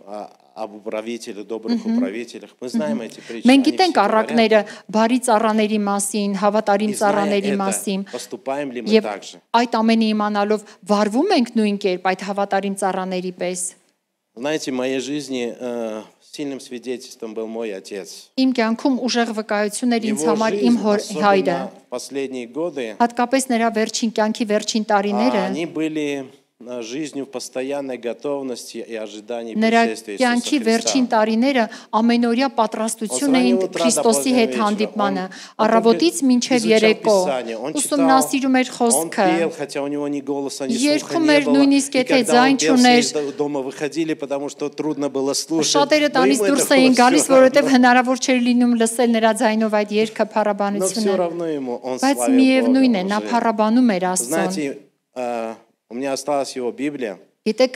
об управителях, добрых управителях. Мы знаем эти притчи. մենք они գիտենք все говорят. առակները բարի ծառաների մասին, հավատարիմ И зная ծառաների это, մասին, поступаем ли мы եւ так же? այդ ամենը իմանալով վարվում ենք նույն կերպ այդ հավատարիմ ծառաների պես։ Знаете, в моей жизни сильным свидетельством был мой отец. Իմ կյանքում ուժեղ վկայություն էր ինձ Его համար жизнь, իմ հայրը, особенно в последние годы, հատկապես նրա վերջին կյանքի վերջին տարիները, они были жизнью в постоянной готовности и ожидании նրա пришествия կյանքի Иисуса վերջին Христа. տարիները ամենօրյա պատրաստություն էին Քրիստոսի հետ հանդիպմանը, առավոտից մինչև երեկո, ուսումնասիրում էր Он խոսքը, пел, хотя у него ни голоса, ни слуха Երգում не էր, было. նույնիսկ И եթե когда он ձայն пел, չուներ, все из дома выходили, потому что трудно было слушать. շատերը Но տանից ему это դուրս было էին всё գալիս, равно. որովհետև հնարավոր չէր լինում լսել նրա ձայնով այդ երգը Но все փառաբանությունը, равно ему он բայց славил միևնույն է, Бога. նա уже. փառաբանում էր Աստծուն։ Знаете, у меня осталась его Библия. Գիտեք,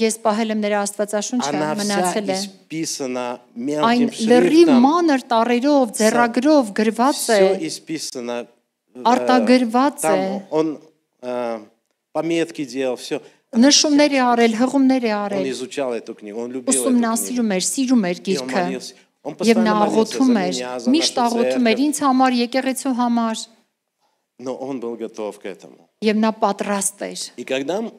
ես պահել եմ նրա Աստվածաշունչը, Она вся մնացել է։ исписана Այն мелким լրիվ шрифтом. մանր տարերով, ձեռագրով գրված է, Все исписано. արտագրված է, Там он пометки делал, все. նշումներ է արել, հղումներ է Он արել, изучал эту книгу, он любил эту книгу. ուսումնասիրում էր, սիրում էր И он գիրքը, молился. Он եւ նա постоянно молился за աղոթում էր, меня, за միշտ нашу աղոթում էր церковь. ինձ համար, եկեղեցու համար, Но он был готов к этому. եւ նա պատրաստ էր։ И когда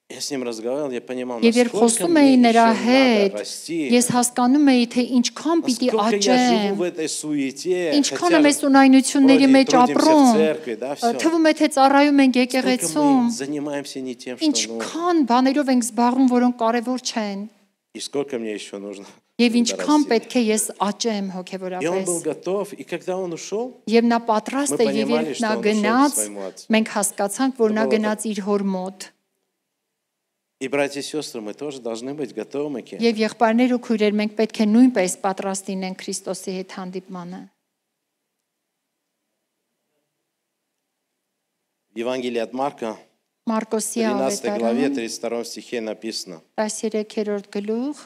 я с ним разговаривал, я понимал, Եվ երբ насколько խոսում էի мне նրա еще հետ, надо расти, ես հասկանում էի, թե ինչքան պիտի насколько я живу աճեմ, в этой суете, ինչքան хотя եմ այս ունայնությունների вроде մեջ трудимся в ապրում, церкви, да, все. թվում է թե ծառայում ենք Сколько եկեղեցում, мы занимаемся не тем, что нужно. ինչքան բաներով ենք զբաղվում, որոնք կարևոր չեն, И сколько мне еще нужно. եւ чтобы ինչքան дорасти. պետք է ես աճեմ И он հոգեվորապես։ был готов, и когда он ушел, Եվ նա պատրաստ է, Мы եւ понимали, երբ նա что он ушел к գնաց, своему отцу. մենք հասկացանք, որ նա Это было գնաց իր հոր մոտ։ и братья и сестры, мы тоже должны быть готовы к этому. Եվ եղբայրներ ու քույրեր, մենք պետք է նույնպես պատրաստ լինենք Քրիստոսի հետ հանդիպմանը։ В Евангелии от Марка, Մարկոսի 13 главе, ավետարան 32 стихе написано. 13-րդ գլուխ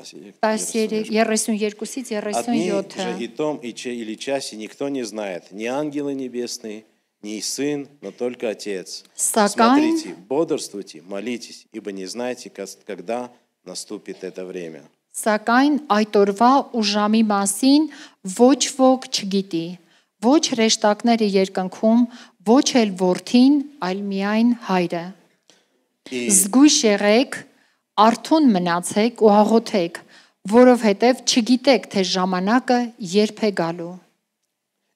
13, 32-ից О дне же 37 и том, или часе никто не знает, ни ангелы небесные, ни Сын, но только Отец. Սակայն Смотрите, бодрствуйте, молитесь, ибо не знаете, когда наступит это время. Սակայն այդ օրվա ու ժամի մասին ոչ ոք չգիտի, ոչ հրեշտակները երկնքում, ոչ էլ որդին, այլ միայն հայրը։ И Զգույշ եղեք, արթուն մնացեք ու աղոթեք, որովհետև չգիտեք, թե ժամանակը երբ է գալու։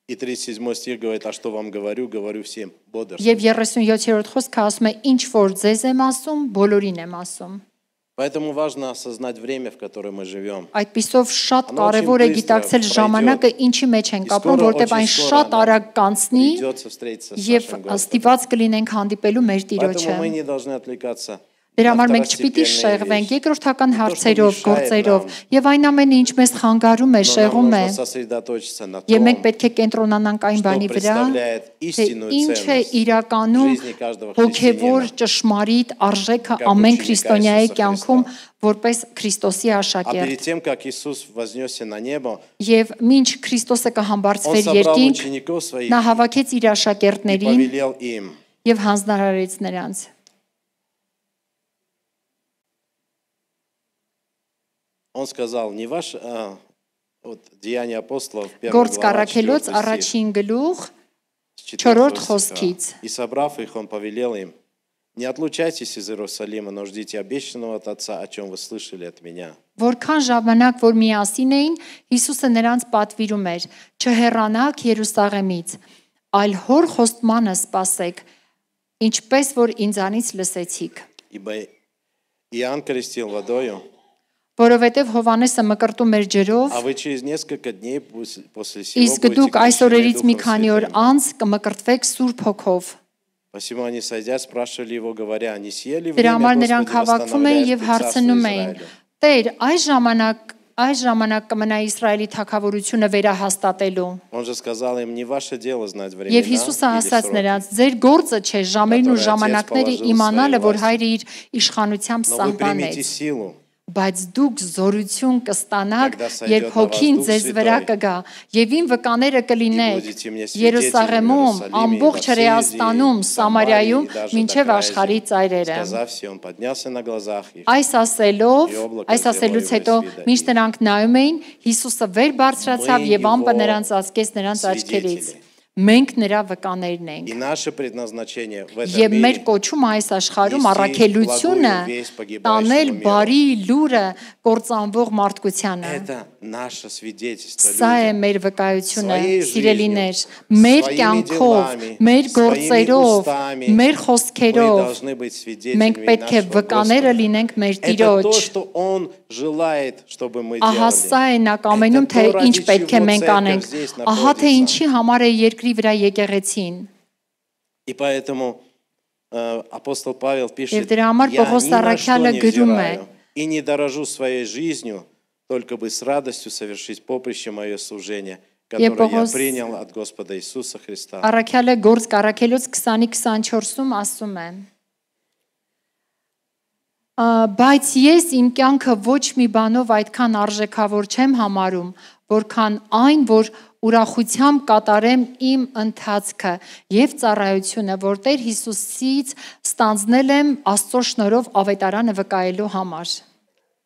И 37 стих говорит, а что вам говорю, говорю всем, бодрствуйте. Եվ 37-րդ խոսքը ասում է, ինչ որ ձեզ եմ ասում, բոլորին եմ ասում։ Поэтому важно осознать время, в которое мы живем. Այդպիսով շատ Անոնց կարևոր է իմ գիտակցել բыстро ժամանակը ինչի մեջ ենք ապրում, որտեղ այն շատ արագ կանցնի Придется встретиться с եւ нашим Господом. ստիված կլինենք հանդիպելու մեր Տիրոջը։ Поэтому мы не должны отвлекаться Դրա на համար մենք չպիտի второстепенные շեղվենք вещи. երկրորդական что հարցերով, միշայ է գործերով нам. եւ այն ամենը ինչ մեզ խանգարում է, Но нам շեղում է, нужно сосредоточиться на եւ մենք том, պետք է կենտրոնանանք այն что բանի վրա, представляет թե истинную ինչ է ценность իրականում жизни каждого հոգեվոր христианина. ճշմարիտ արժեքը Как ամեն ученика քրիստոնյայի Иисуса կյանքում, Христа. որպես Քրիստոսի А աշակերտ։ перед тем, как Иисус вознесся на небо, Եվ մինչ Քրիստոսը Он կհամբարձվեր собрал երկինք, учеников своих նա հավաքեց իր и աշակերտներին повелел им. եւ հանձնարարեց նրանց։ Он сказал, не ваш, вот, Деяния апостолов, 1 Գործ глава, 4 կառաքելոց стих. առաջին գլուխ с 4 4 стиха. խոսքից։ «И собрав их, он повелел им, не отлучайтесь из Иерусалима, но ждите обещанного от Отца, о чем вы слышали от меня». Որքան ժամանակ որ միասին էին, Հիսուսը նրանց պատվիրում էր. «Չհեռանաք Երուսաղեմից, այլ հոր խոստմանը սպասեք, ինչպես որ ինձանից լսեցիք»։ Ибо Иоанн крестил водою, Որովհետև Հովանեսը մկրտում էր ջրով, а вы через несколько дней после сего իսկ будете դուք այս крещены օրերից մի Духом քանի օր Святым. անց կմկրտվեք Սուրբ Հոգով։ Посему они, сойдя, спрашивали его, говоря, не съели Դրա время, համար նրանք Господи, հավաքվում էին восстановляешь եւ ты царство հարցնում էին. Израилю. Տեր, այս ժամանակ կմնա Իսրայելի թագավորությունը վերահաստատելու։ Он же сказал им, не ваше дело знать времена Եվ Հիսուսը или ասաց сроки, նրանց. Ձեր գործը չէ ժամերն ու Который ժամանակները Отец положил իմանալը, որ своей հայրը իր իշխանությամբ но вы примите սահմանեց։ силу, Բայց դուք զորություն կստանաք, Когда сойдет երբ на вас հոգին Дух ձեզ վրա Святой, կգա, եւ իմ վկաները и կլինեք будете мне свидетелями в Երուսաղեմում, Иерусалиме, во ամբողջ всей Հրեաստանում, Иудее, Սամարիայում, Самарии и даже до մինչև края աշխարհի земли. ծայրերը։ Сказав все, он поднялся на глазах их. Այս ասելով, Եվ օբլակը այս ասելուց ձեռով հետո վրեժվի դա միշտ նրանք նայում էին, Հիսուսը վեր բարձրացավ Մենք եւ ամպը его նրանց աչքեց նրանց աչքերից։ свидетели. Մենք նրա վկաներն ենք։ И наше предназначение в этом Եվ մեր мире կոչումը այս աշխարհում Նիսի առաքելությունը благую весть погибающему տանել миру. բարի լուրը կործանվող մարդկությանը։ это наше свидетельство Սա է людям. մեր վկայությունը, Своей սիրելիներ, жизнью, մեր своими կյանքով, делами, մեր своими գործերով, устами մեր Мы խոսքերով должны быть մենք свидетелями պետք է нашего վկաները Господа. լինենք մեր Это то, Տիրոջ։ что Он желает, чтобы мы Ահա делали. սա է նա կամենում, թե Это то, ինչ ради պետք է чего մենք церковь անենք։ здесь Ահա թե находится. ինչի համար է երկրի վրա եկեղեցին։ И поэтому апостол Павел Եվ пишет, դրա համար я Պողոս ни на что Առաքյալը не գրում է. взираю и не дорожу своей жизнью, только бы с радостью совершить поприще мое служение, которое я Պողոս принял от Господа Иисуса Христа. Առաքյալը գործ Առաքելոց 20-24-ում ասում է. Բայց ես իմ կյանքը ոչ մի բանով այդքան արժեքավոր չեմ համարում, որքան այն, որ ուրախությամբ կատարեմ իմ ընթացքը եւ ծառայությունը, որ Տեր Հիսուսից ստանձնել եմ Աստծո շնորհով ավետարանը վկայելու համար։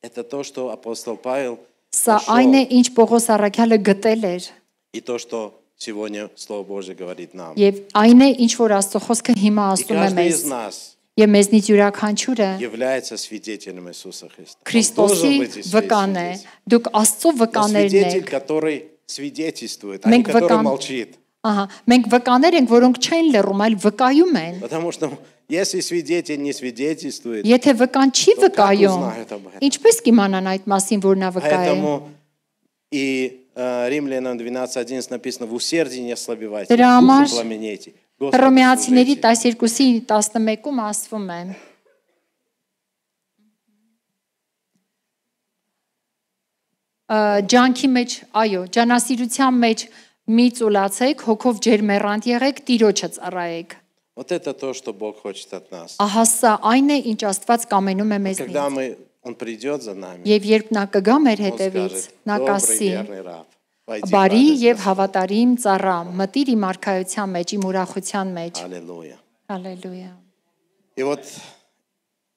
Это то, что апостол Павел Սա нашел, այն է, ինչ Պողոս Առաքյալը գտել էր, и то, что сегодня Слово Божье говорит нам. եւ այն է, ինչ որ Աստծո խոսքը հիմա И ասում է каждый մեզ։ из нас Եվ մեզնից յուրաքանչյուրը является свидетелем Иисуса Христа. Он Քրիստոսի должен быть и վկան է։ свидетель. Дուք Աստծո Но վկաներն свидетель, եք։ который свидетельствует, а не Մենք который վկան молчит. Ահա, մենք վկաներ ենք, որոնք չեն լռում, այլ վկայում են։ Потому что если свидетель не свидетельствует, Եթե վկան չի то как վկայում, узнают об этом? ինչպես կիմանան այդ մասին, որ նա վկա է։ Поэтому и Римлянам 12:11 написано: в усердии не ослабевайте, Դրա в համար духе пламенейте, Господу Հռոմեացիների служите. 12:11-ում ասվում է. Ջանքի մեջ, այո, ջանասիրության մեջ մի ծուլացեք, հոգով ջերմեռանդ եղեք, Տիրոջը ծառայեք։ Вот это то, что Бог хочет от нас. Ահա սա այն է, ինչ Աստված կամենում է Когда մեզնից։ Он придет за нами, Եվ երբ նա կգա մեր Он հետևից, скажет: նա добрый կասի. верный раб, войди в Բարի радость եւ Господа». հավատարիմ ծառա, մտիր իմ արքայության մեջ, իմ ուրախության մեջ։ Аллилуйя. Հալելույա։ И вот,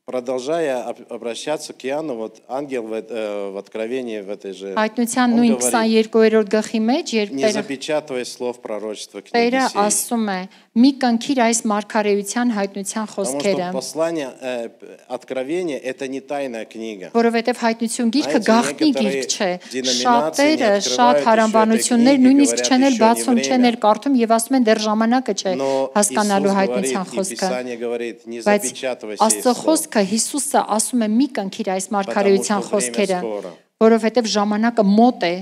продолжая обращаться к Иоанну, вот ангел в Откровении в этой же, Հայտնության он նույն говорит: 22-րդ գլխի մեջ, երբ не запечатывай слов пророчества книги Տերը сей. ասում է. մի կնքիր այս մարգարեության հայտնության Потому խոսքերը, что послание Откровения это не тайная книга. որովհետև հայտնություն գիրքը Знаете, գաղտնի некоторые գիրք չէ։ denominaции не Շատերը, շատ открывают հարանվանություններ еще этой նույնիսկ книги, չեն էլ говорят, բացում, еще не չեն էլ время. կարդում եւ ասում են դեռ ժամանակը չէ Но Иисус հասկանալու говорит, հայտնության и խոսքը։ Писание говорит: не Բայց запечатывай сей Աստծո слов, խոսքը Հիսուսը ասում է մի կնքիր այս потому մարգարեության что время խոսքերը, скоро. որովհետև ժամանակը մոտ է։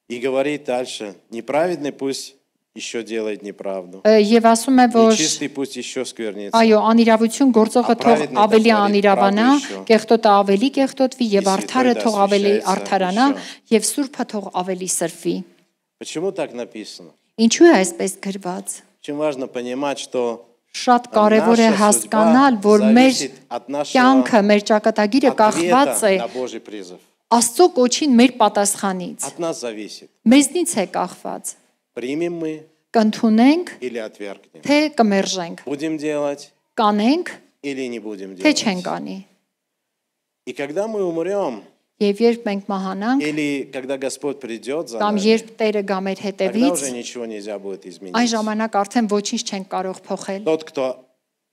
И говорит дальше: неправедный пусть еще делает неправду, Եվ ասում է, որ нечистый пусть еще сквернится. այո, անիրավություն գործողը թող Праведный ավելի творит անիրավանա, правду еще. կեղտոտը ավելի կեղտոտվի եւ И արդարը святой թող ավելի освящается արդարանա еще. եւ սուրբը թող ավելի սրվի։ Почему так написано? Ինչու է այսպես գրված։ Очень важно понимать, что Շատ կարևոր է наша հասկանալ, судьба որ մեր зависит от нашего կյանքը, մեր ճակատագիրը կախված է ответа на Божий призыв. Աստծո կոչին մեր պատասխանից։ От нас зависит, Մեզնից է կախված։ примем мы Կընդունենք, или отвергнем, թե կմերժենք, будем делать կանենք, или не будем թե չենք делать. անի։ И когда мы умрем, Եվ երբ մենք մահանանք, или когда Господь придет за կամ нами, երբ Տերը գա մեր тогда հետևից, уже ничего нельзя будет այն изменить. ժամանակ արդեն ոչինչ չենք կարող փոխել։ Тот, кто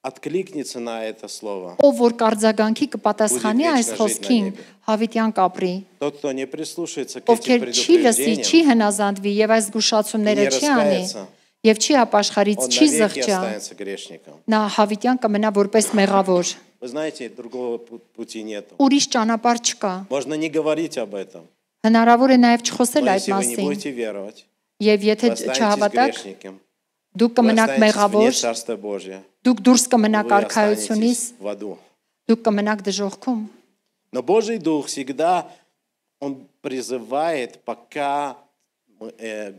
откликнется на это слово, Ով որ կարձագանքի կպատասխանի Будет այս վեճնա խոսքին, ժիտ նա հավիտյան կապրի։ тот, кто не прислушается к этим Ովքեր չի լսի, չի предупреждениям, հնազանդվի եւ այս զգուշացումները Не չի անի раскается. եւ չի ապաշխարից, он չի навеки զղջա, останется грешником. նա հավիտյան կմնա որպես մեղավոր։ Вы знаете, другого пути нету. Ուրիշ ճանապարհ չկա։ Можно не говорить об этом, Հնարավոր է նաեւ չխոսել но այդ если вы не մասին։ будете веровать, Եվ եթե вы останетесь չհավատաք, грешником, դուք вы կմնաք останетесь вне մեղավոր, Царства Божия, դուք դուրս կմնաք вы արքայությունից, останетесь в аду. դուք կմնաք դժոխքում։ Но Божий Дух всегда, Он призывает, пока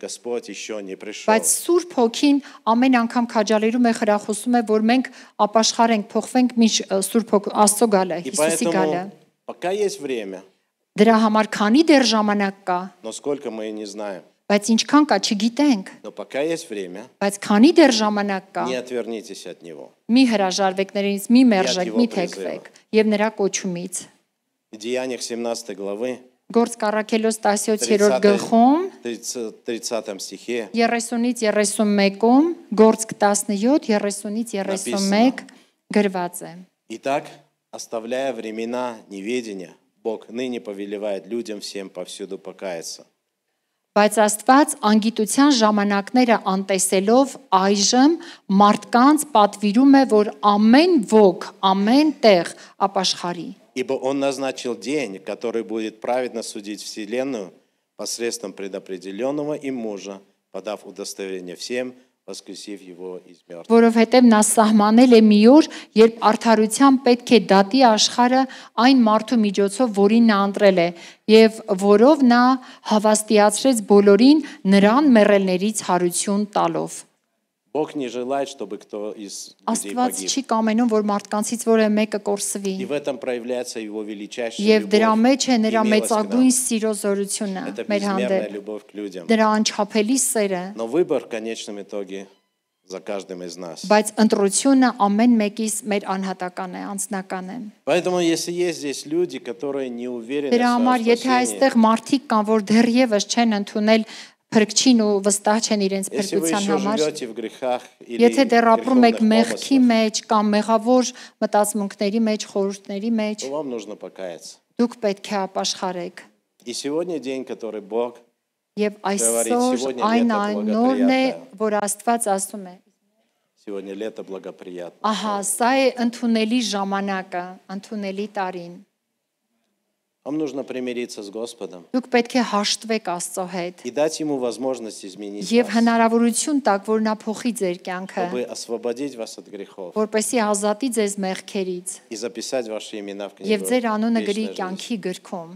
Господь еще не пришел. Բայց Սուրբ Հոգին ամեն անգամ քաջալերում է, խրախուսում է, որ մենք ապաշխարենք, փոխվենք մինչ Սուրբ Հոգ Աստծո գալը, И Հիսուսի գալը։ поэтому, пока есть время, Դրա համար քանի դեռ ժամանակ կա, но сколько мы не знаем, բայց ինչքան կա չգիտենք, но пока есть время, բայց քանի դեռ ժամանակ կա, не отвернитесь от Него. մի հրաժարվեք նրանից, մի մերժեք, его մի թեքվեք եւ նրա կոչումից։ В Деяниях 17 главы, Գործ Կարաքելոս 17-րդ գլխում 30 стихе 30-ից 31-ում, Գործ 17, 30-ից 31 գրված է։ Итак, оставляя времена неведения, Бог ныне повелевает людям всем повсюду покаяться. Բայց Աստված անգիտության ժամանակները անտեսելով այժմ մարդկանց պատվիրում է, որ ամեն ոք, ամեն տեղ ապաշխարի։ Ибо Он назначил день, который будет праведно судить вселенную посредством предопределенного им мужа, подав удостоверение всем, воскресив его из мертвых. Որովհետև նա սահմանել է մի օր, երբ արդարության պետք է դատի աշխարհը այն մարդու միջոցով, որին նա ընտրել է, եւ որով նա հավաստիացրեց բոլորին նրան մեռելներից հարություն տալով։ Бог не желает, чтобы кто из людей Աստված погиб. չի կամենում, որ մարդկանցից որևէ մեկը կորսվի, И в этом проявляется Его величайшая եւ դրա любовь մեջ է նրա и милость к մեծագույն нам. սիրո զորությունը Это մեր безмерная հանդեպ, любовь к людям. դրա անչափելի սերը, Но выбор в конечном итоге за каждым из нас. բայց ընտրությունը ամեն մեկից մեր անհատական է, անձնական է։ Поэтому, если есть здесь люди, которые не уверены Դրա в համար, своем եթե спасении, այստեղ մարդիկ կան, որ դեռևս չեն ընդունել փրկչին ու վստահ չեն իրենց если вы փրկության еще համար, живете в грехах или եթե դեռ ապրում եք греховных մեղքի помыслах, մեջ կամ մեղավոր մտածմունքների մեջ, խորհուրդների մեջ, то вам нужно покаяться. դուք պետք է ապաշխարեք։ И сегодня день, который Бог Եվ Говорить, այսօր сегодня այն лето նորն է, благоприятное. որ Աստված ասում է. сегодня лето благоприятно. Ահա, սա է ընդունելի ժամանակը, ընդունելի տարին։ Вам нужно примириться с Господом Դուք պետք է հաշտվեք Աստծո հետ и дать Ему возможность изменить եւ вас, հնարավորություն տաք, որ նա փոխի ձեր կյանքը, чтобы освободить вас от грехов որպեսզի ազատի ձեզ մեղքերից и записать ваши имена в եւ книгу ձեր անունը գրի вечной жизни. կյանքի գրքում։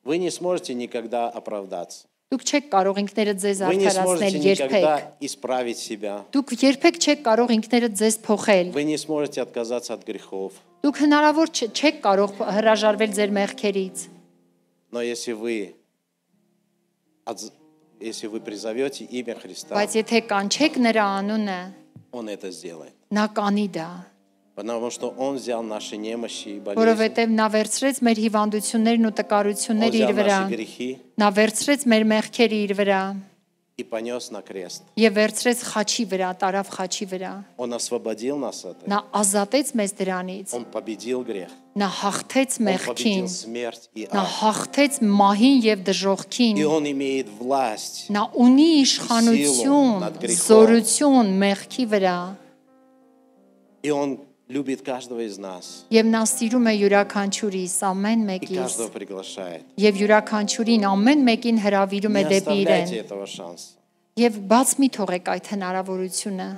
Вы не сможете никогда оправдаться. Դուք չեք կարող ինքներդ ձեզ Вы не արդարացնել сможете երբեք։ никогда исправить себя. Դուք երբեք չեք կարող ինքներդ ձեզ փոխել։ Вы не сможете отказаться от грехов. Դուք հնարավոր չեք կարող հրաժարվել ձեր մեղքերից։ Но если вы призовете имя Христа, Բայց եթե կանչեք նրա անունը, Он это сделает. նա կանի դա, Потому что Он взял наши немощи и болезни. որովհետև նա վերցրեց մեր հիվանդություններն ու Он տկարությունները взял իր վրա, наши грехи նա վերցրեց մեր մեղքերը իր վրա и понес на крест. եւ վերցրեց խաչի վրա, տարավ խաչի վրա։ Он освободил нас от этого. Նա ազատեց մեզ դրանից, Он победил грех. նա հաղթեց Он մեղքին, победил смерть и նա ад. հաղթեց մահին եւ դժոխքին, И Он имеет власть. նա ունի իշխանություն, նад գրիխով։ զորություն մեղքի վրա И Он любит каждого из нас. եւ նա սիրում է յուրաքանչյուրիս, ամեն И մեկիս каждого приглашает. եւ յուրաքանչյուրին ամեն մեկին հրավիրում է Не դեպի оставляйте իրեն этого шанса. եւ բաց մի թողեք այդ հնարավորությունը,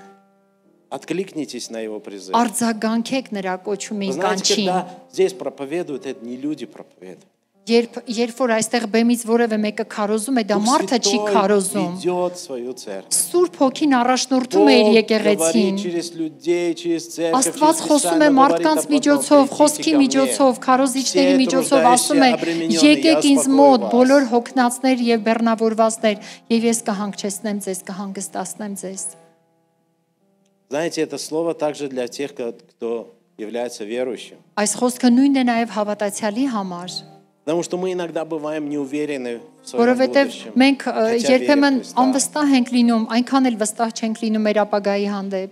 Откликнитесь на Его призыв. արձագանքեք նրա Вы կոչումին, знаете, կանչին։ когда здесь проповедуют, это не люди проповедуют. Երբ որ այստեղ բեմից որևէ մեկը քարոզում է, դա Дух մարդը չի Святой քարոզում։ ведет свою церковь. Սուրբ Հոգին առաջնորդում է իր Бог եկեղեցին։ говорит через людей, через церковь, Աստված через խոսում է Писание, говорит մարդկանց об одном: միջոցով, «Придите խոսքի ко мне, միջոցով, քարոզիչների все միջոցով ասում է. труждающие, обремененные, Եկեք я ինձ успокою մոտ, вас». բոլոր հոգնածներ եւ բեռնավորվածներ, եւ ես կհանգչեցնեմ ձեզ, կհանգստացնեմ ձեզ։ Знаете, это слово также для тех, кто является верующим. Այս խոսքը նույնն է նաեւ հավատացյալի համար։ Потому что мы иногда бываем не уверены в своем Որովհետև будущем. մենք хотя верим в երբեմն Христа. անվստահ ենք լինում, այնքան էլ վստահ չենք լինում մեր ապագայի հանդեպ։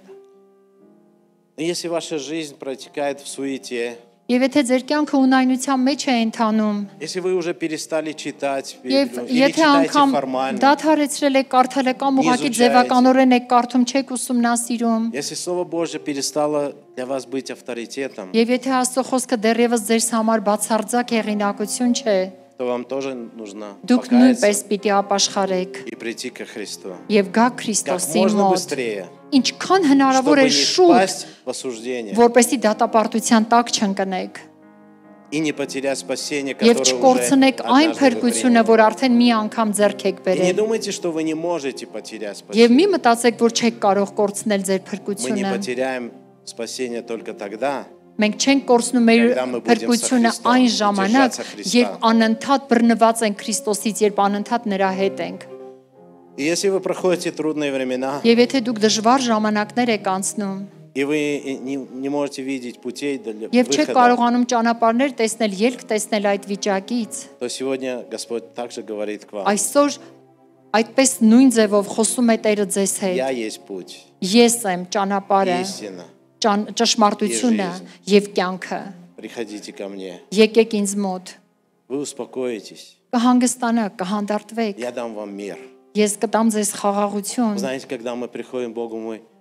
Но если ваша жизнь протекает в суете, Եվ եթե ձեր կյանքը ունայնության մեջ է ընթանում, если вы уже перестали читать եւ Библию или եթե читаете անգամ формально, դադարեցրել եք կարդալ կամ ուղղակի ձևականորեն եք կարդում, չեք ուսումնասիրում, если Слово Божье перестало для вас быть авторитетом, եւ եթե Աստծո խոսքը դեռևս ձեզ համար բացարձակ հեղինակություն չէ, то вам тоже нужно դուք покаяться նույնպես պիտի ապաշխարեք и прийти ко Христу. եւ գաք Как Քրիստոսի можно մոտ, быстрее, ինչքան հնարավոր чтобы է не շուտ, впасть в осуждение որպեսզի դատապարտության տակ չընկնեք и не потерять спасение, եւ которое չկորցնեք уже այն однажды вы փրկությունը, приняли. որ արդեն մի անգամ ձեռք եք И не բերել։ думайте, что вы не можете потерять Եվ спасение. մի մտածեք, որ չեք կարող կորցնել ձեր Мы не փրկությունը։ потеряем спасение только тогда, Մենք չենք կորցնում մեր Когда мы будем փրկությունը со Христом, այն ժամանակ, держаться Христа. երբ անընդհատ բռնված ենք Քրիստոսից, երբ անընդհատ նրա հետ ենք։ И если вы проходите трудные времена, Եվ եթե դուք դժվար ժամանակներ եք անցնում, и вы не можете видеть путей для եւ չեք выхода, կարողանում ճանապարհներ տեսնել, ելք տեսնել այդ вичակից, то сегодня Господь также говорит к вам: այսօր այդպես նույն ձևով խոսում է Տերը ձեզ հետ։ Я есть путь, Ես եմ ճանապարհը, истина. ճշմարտությունը եւ կյանքը։ Приходите ко мне. Եկեք ինձ մոտ, Вы успокоитесь. կհանգստանաք, կհանդարտվեք։ Я дам вам мир. Ես կտամ ձեզ խաղաղություն։ Знаете, когда мы приходим к Богу,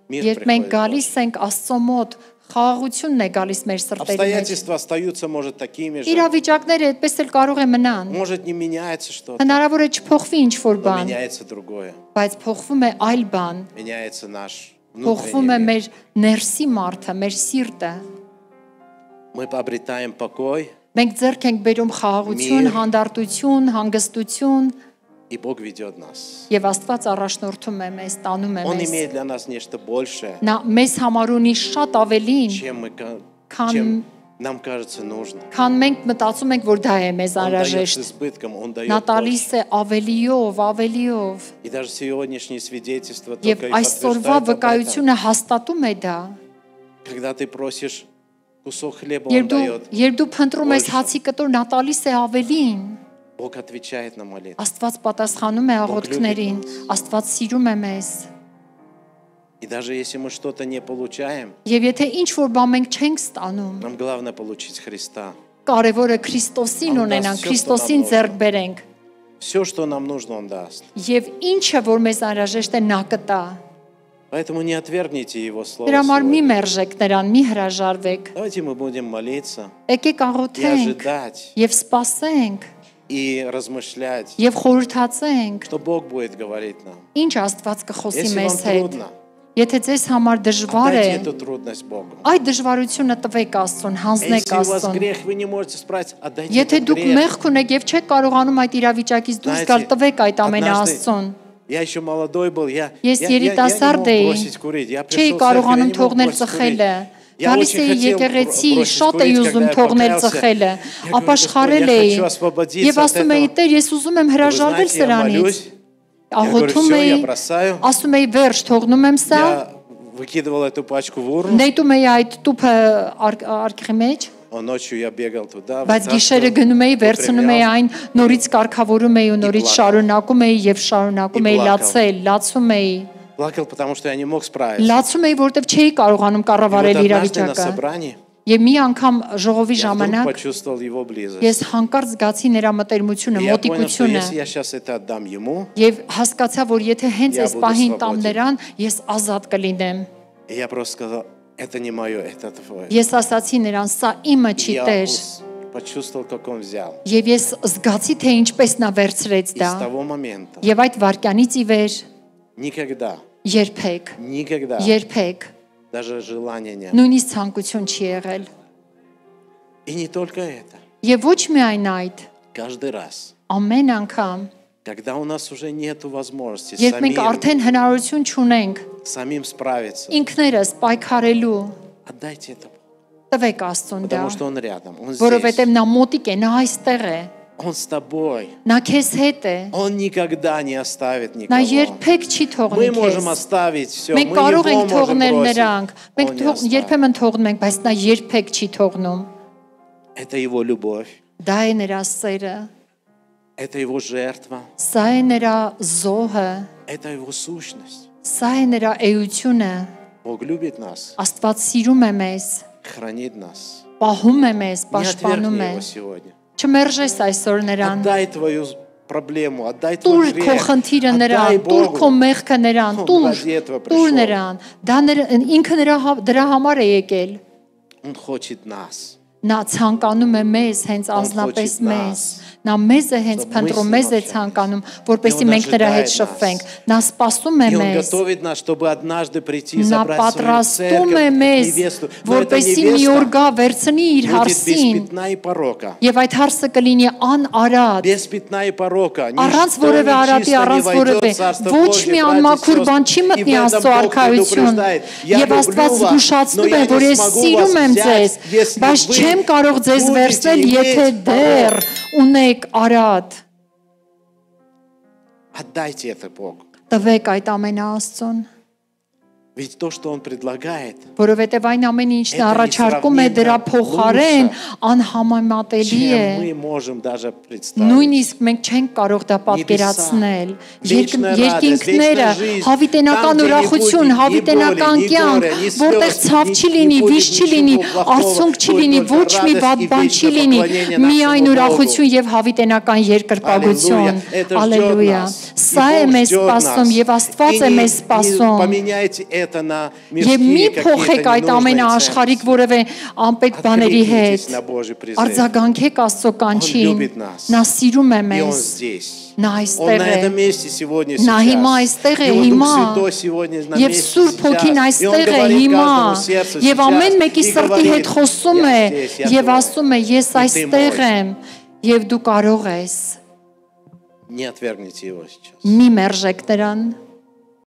мир Երբ մենք приходит. գալիս ենք Աստծո мոտ, խաղաղությունն է гալիս մեր սրտերի մեջ։ Обстоятельства остаются, может, такими же. Իրավիճակները այդպես էլ կարող է մնան։ Может, не меняется что-то, Հնարավոր է չփոխվի ինչ-որ но բան, меняется другое. բայց փոխվում է այլ բան։ Меняется наш Փոխվում է внутренний мир. մեր ներսի մարդը, մեր սիրտը։ Мы обретаем покой, Մենք ձեռք ենք բերում խաղաղություն, Միր։ հանդարտություն, հանգստություն, и Бог ведет нас. եւ Աստված առաջնորդում է մեզ, տանում է Он մեզ։ имеет для нас нечто большее, Նա մեզ համար ունի շատ ավելին, чем нам кажется нужно. քան մենք մտածում ենք, որ դա է մեզ Он дает с անհրաժեշտ։ избытком, Он Նա дает տալիս больше. է ավելիով, ավելիով։ И даже сегодняшние свидетельства Եվ только их այսօրվա подтверждают об этом. վկայությունը հաստատում է դա։ Когда ты просишь кусок хлеба, Он дает. Երբ դու փնտրում ես Больше. հացի կտոր, նա տալիս է ավելին։ Бог отвечает на молитву. Աստված պատասխանում է աղոթքներին, Աստված սիրում է մեզ։ И даже если мы что-то не получаем, Եվ եթե ինչ որ բան մենք չենք ստանում, нам главное получить Христа. կարևորը Քրիստոսին Ան ունենանք, դասյոտ Քրիստոսին տնամոլը։ ձեռք բերենք։ Все, что нам нужно, Он даст. Եվ ինչը որ մեզ անհրաժեշտ է, նա կտա։ Поэтому не отвергните Его Слово Դրա համար մի сегодня. մերժեք նրան, մի հրաժարվեք։ Давайте мы будем молиться Եկեք и աղոթենք ожидать, եւ սպասենք и размышлять, եւ խորհրդացենք, что Бог будет говорить нам. ինչ Աստված կխոսի Если вам մեզ հետ։ трудно, Եթե ձեզ համար դժվար է, отдайте эту трудность Богу. այդ դժվարությունը տվեք Աստծուն, А հանձնեք если у вас Աստծուն։ грех, вы не можете справиться, отдайте Եթե этот դուք грех. մեղք ունեք եւ չեք կարողանում այդ իրավիճակից դուրս գալ, Знаете, տվեք այդ ամենը однажды Աստծուն։ Я еще молодой был, я Ես не երիտասարդ мог էի, бросить курить. Я չէի пришел в церковь, я կարողանում не мог թողնել бросить курить. ծխելը։ Я Գալիս очень էի хотел եկեղեցի, бросить շատ էի курить, ուզում когда я թողնել покаялся. ծխելը, Я говорю: ապաշխարել «Господи, я էի։ хочу освободиться Եվ от ասում էի, этого». Տեր, ես ուզում եմ Вы հրաժարվել знаете, я սրանից։ молюсь, я говорю: Աղոթում «Всё, էի, я бросаю». ասում էի, վերջ, թողնում եմ սա, Я выкидывал эту пачку в урну, նետում էի այդ տուփը արկղի մեջ, а ночью я бегал туда, բայց գիշերը գնում էի, վերցնում էի այն, նորից կարգավորում էի ու նորից плакал. շարունակում էի եւ շարունակում И էի плакал. լացել, լացում էի։ плакал, потому что я не мог справиться. Լացում էի, որտեվ չէի կարողանում И вот կառավարել однажды на իրավիճակը։ собрании Եվ մի անգամ ժողովի я вдруг ժամանակ почувствовал Его близость. ես հանկարծ զգացի նրա մտերմությունը, И я понял, что մոտիկությունը если я сейчас это отдам Ему, եւ հասկացա, որ եթե հենց Я այս буду պահին տամ свободен. նրան, ես ազատ կլինեմ։ и я просто сказал: это не мое, это твое. Ես ասացի նրան, սա իմը չի Я Տեր։ почувствовал, как Он взял. Եվ ես զգացի, թե ինչպես նա վերցրեց И դա։ с того момента Եվ այդ վարքյանից ի վեր никогда, երբեք, երբեք даже желания нет. նույնիսկ ցանկություն չի եղել։ И не только это. Եվ ոչ միայն այդ, Каждый раз, ամեն անգամ, когда у нас уже нет возможности երբ մենք արդեն հնարավորություն չունենք самим справиться, ինքներս պայքարելու, отдайте это, տվեք Աստծուն դա, потому что Он рядом, Он որովհետև здесь, նա մոտիկ է, նա այստեղ է, Он с тобой. նա քեզ հետ է, Он никогда не оставит նա никого. երբեք չի թողնի Мы քեզ։ можем оставить все, мы Մենք կարող Его ենք можем թողնել бросить. նրանք, մենք Он не оставит. երբեմն թողնում ենք, բայց նա երբեք չի թողնում։ Это Его любовь, Դա է նրա սերը, Это Его жертва, սա է նրա զոհը, это Его сущность. սա է նրա էությունը։ Бог любит нас, Աստված սիրում է մեզ, хранит нас. պահում է մեզ, Не պաշտպանում отвергни է։ Его сегодня. Չմերժես այսօր նրան։ Отдай твою проблему, отдай Տուր твой քո грех, խնդիրը отдай նրան, տուր քո Богу. մեղքը նրան, Он տուր, ради этого տուր пришел. նրան։ Դա ինքը դրա համար է եկել։ Он хочет нас. Նա ցանկանում է մեզ, հենց անձնապես մեզ։ Նա մեզ է հենց փնտրում, մեզ է ցանկանում, որպեսզի մենք նրա հետ շփվենք։ Նա սպասում է И Он մեզ։ готовит нас, чтобы однажды прийти и Նա собрать свою պատրաստում է церковь, մեզ, невесту. Но эта որպեսզի մի օր невеста գա վերցնի իր будет без հարսին, пятна и порока. եւ այդ հարսը կլինի անարատ, Без пятна и порока. առանց Ничто որևէ արատի, нечисто не առանց войдет որևէ в Царство ոչ Божье, մի братья и անմաքուր բան չի сестры. И մտնի в этом Աստծո Бог արքայություն։ предупреждает. Я Եվ Աստված люблю вас, но զգուշացնում է, я որ не ես смогу սիրում вас եմ ձեզ, взять, если բայց вы չեմ կարող ձեզ будете վերցնել, եթե иметь դեռ порок. ունեք արատ։ Отдайте это Богу. Տվեք այդ ամենը Աստծուն, Ведь то, что Он предлагает, որովհետև այն ամեն ինչն Это առաջարկում է դրա несравненно փոխարեն անհամեմատելի է։ чем мы можем даже представить. Նույնիսկ մենք չենք կարող դա պատկերացնել։ Вечная радость, Երկինքները, вечная жизнь, հավիտենական там, где не ուրախություն, будет ни հավիտենական боли, ни կյանք, горя, ни որտեղ слез, ցավ ни- չի не լինի, будет վիշ չի ничего լինի, плохого, արցունք չի будет լինի, только ոչ մի радость վատ и բան вечное չի լինի, поклонение միայն нашему ուրախություն Богу. եւ հավիտենական երկրպագություն։ Аллилуйя. Это ждет Ալելույա։ нас. И Սա է Бог մեզ ждет սպասում нас. եւ Աստված И է не- մեզ не սպասում։ поменяйте это на Եվ մի мирские փոխեք какие-то այդ ամենը աշխարհիկ ненужные ценности. որևէ անպետք բաների հետ։ Откликнитесь на Божий призыв. Արձագանքեք Աստծո կանչին։ Он любит нас. Նա սիրում է И Он մեզ։ здесь. Նա Он այստեղ на է։ этом месте сегодня Նա հիմա сейчас. այստեղ է, Его Дух հիմա։ Святой сегодня на Եվ месте Սուրբ Հոգին сейчас. И Он այստեղ է говорит հիմա։ каждому сердцу Եվ сейчас. ամեն մեկի И սրտի հետ говорит, խոսում է я здесь, я եւ твой. ասում է ես И ты այստեղ мой. եմ եւ դու կարող ես։ Не отвергните его сейчас. Մի մերժեք նրան։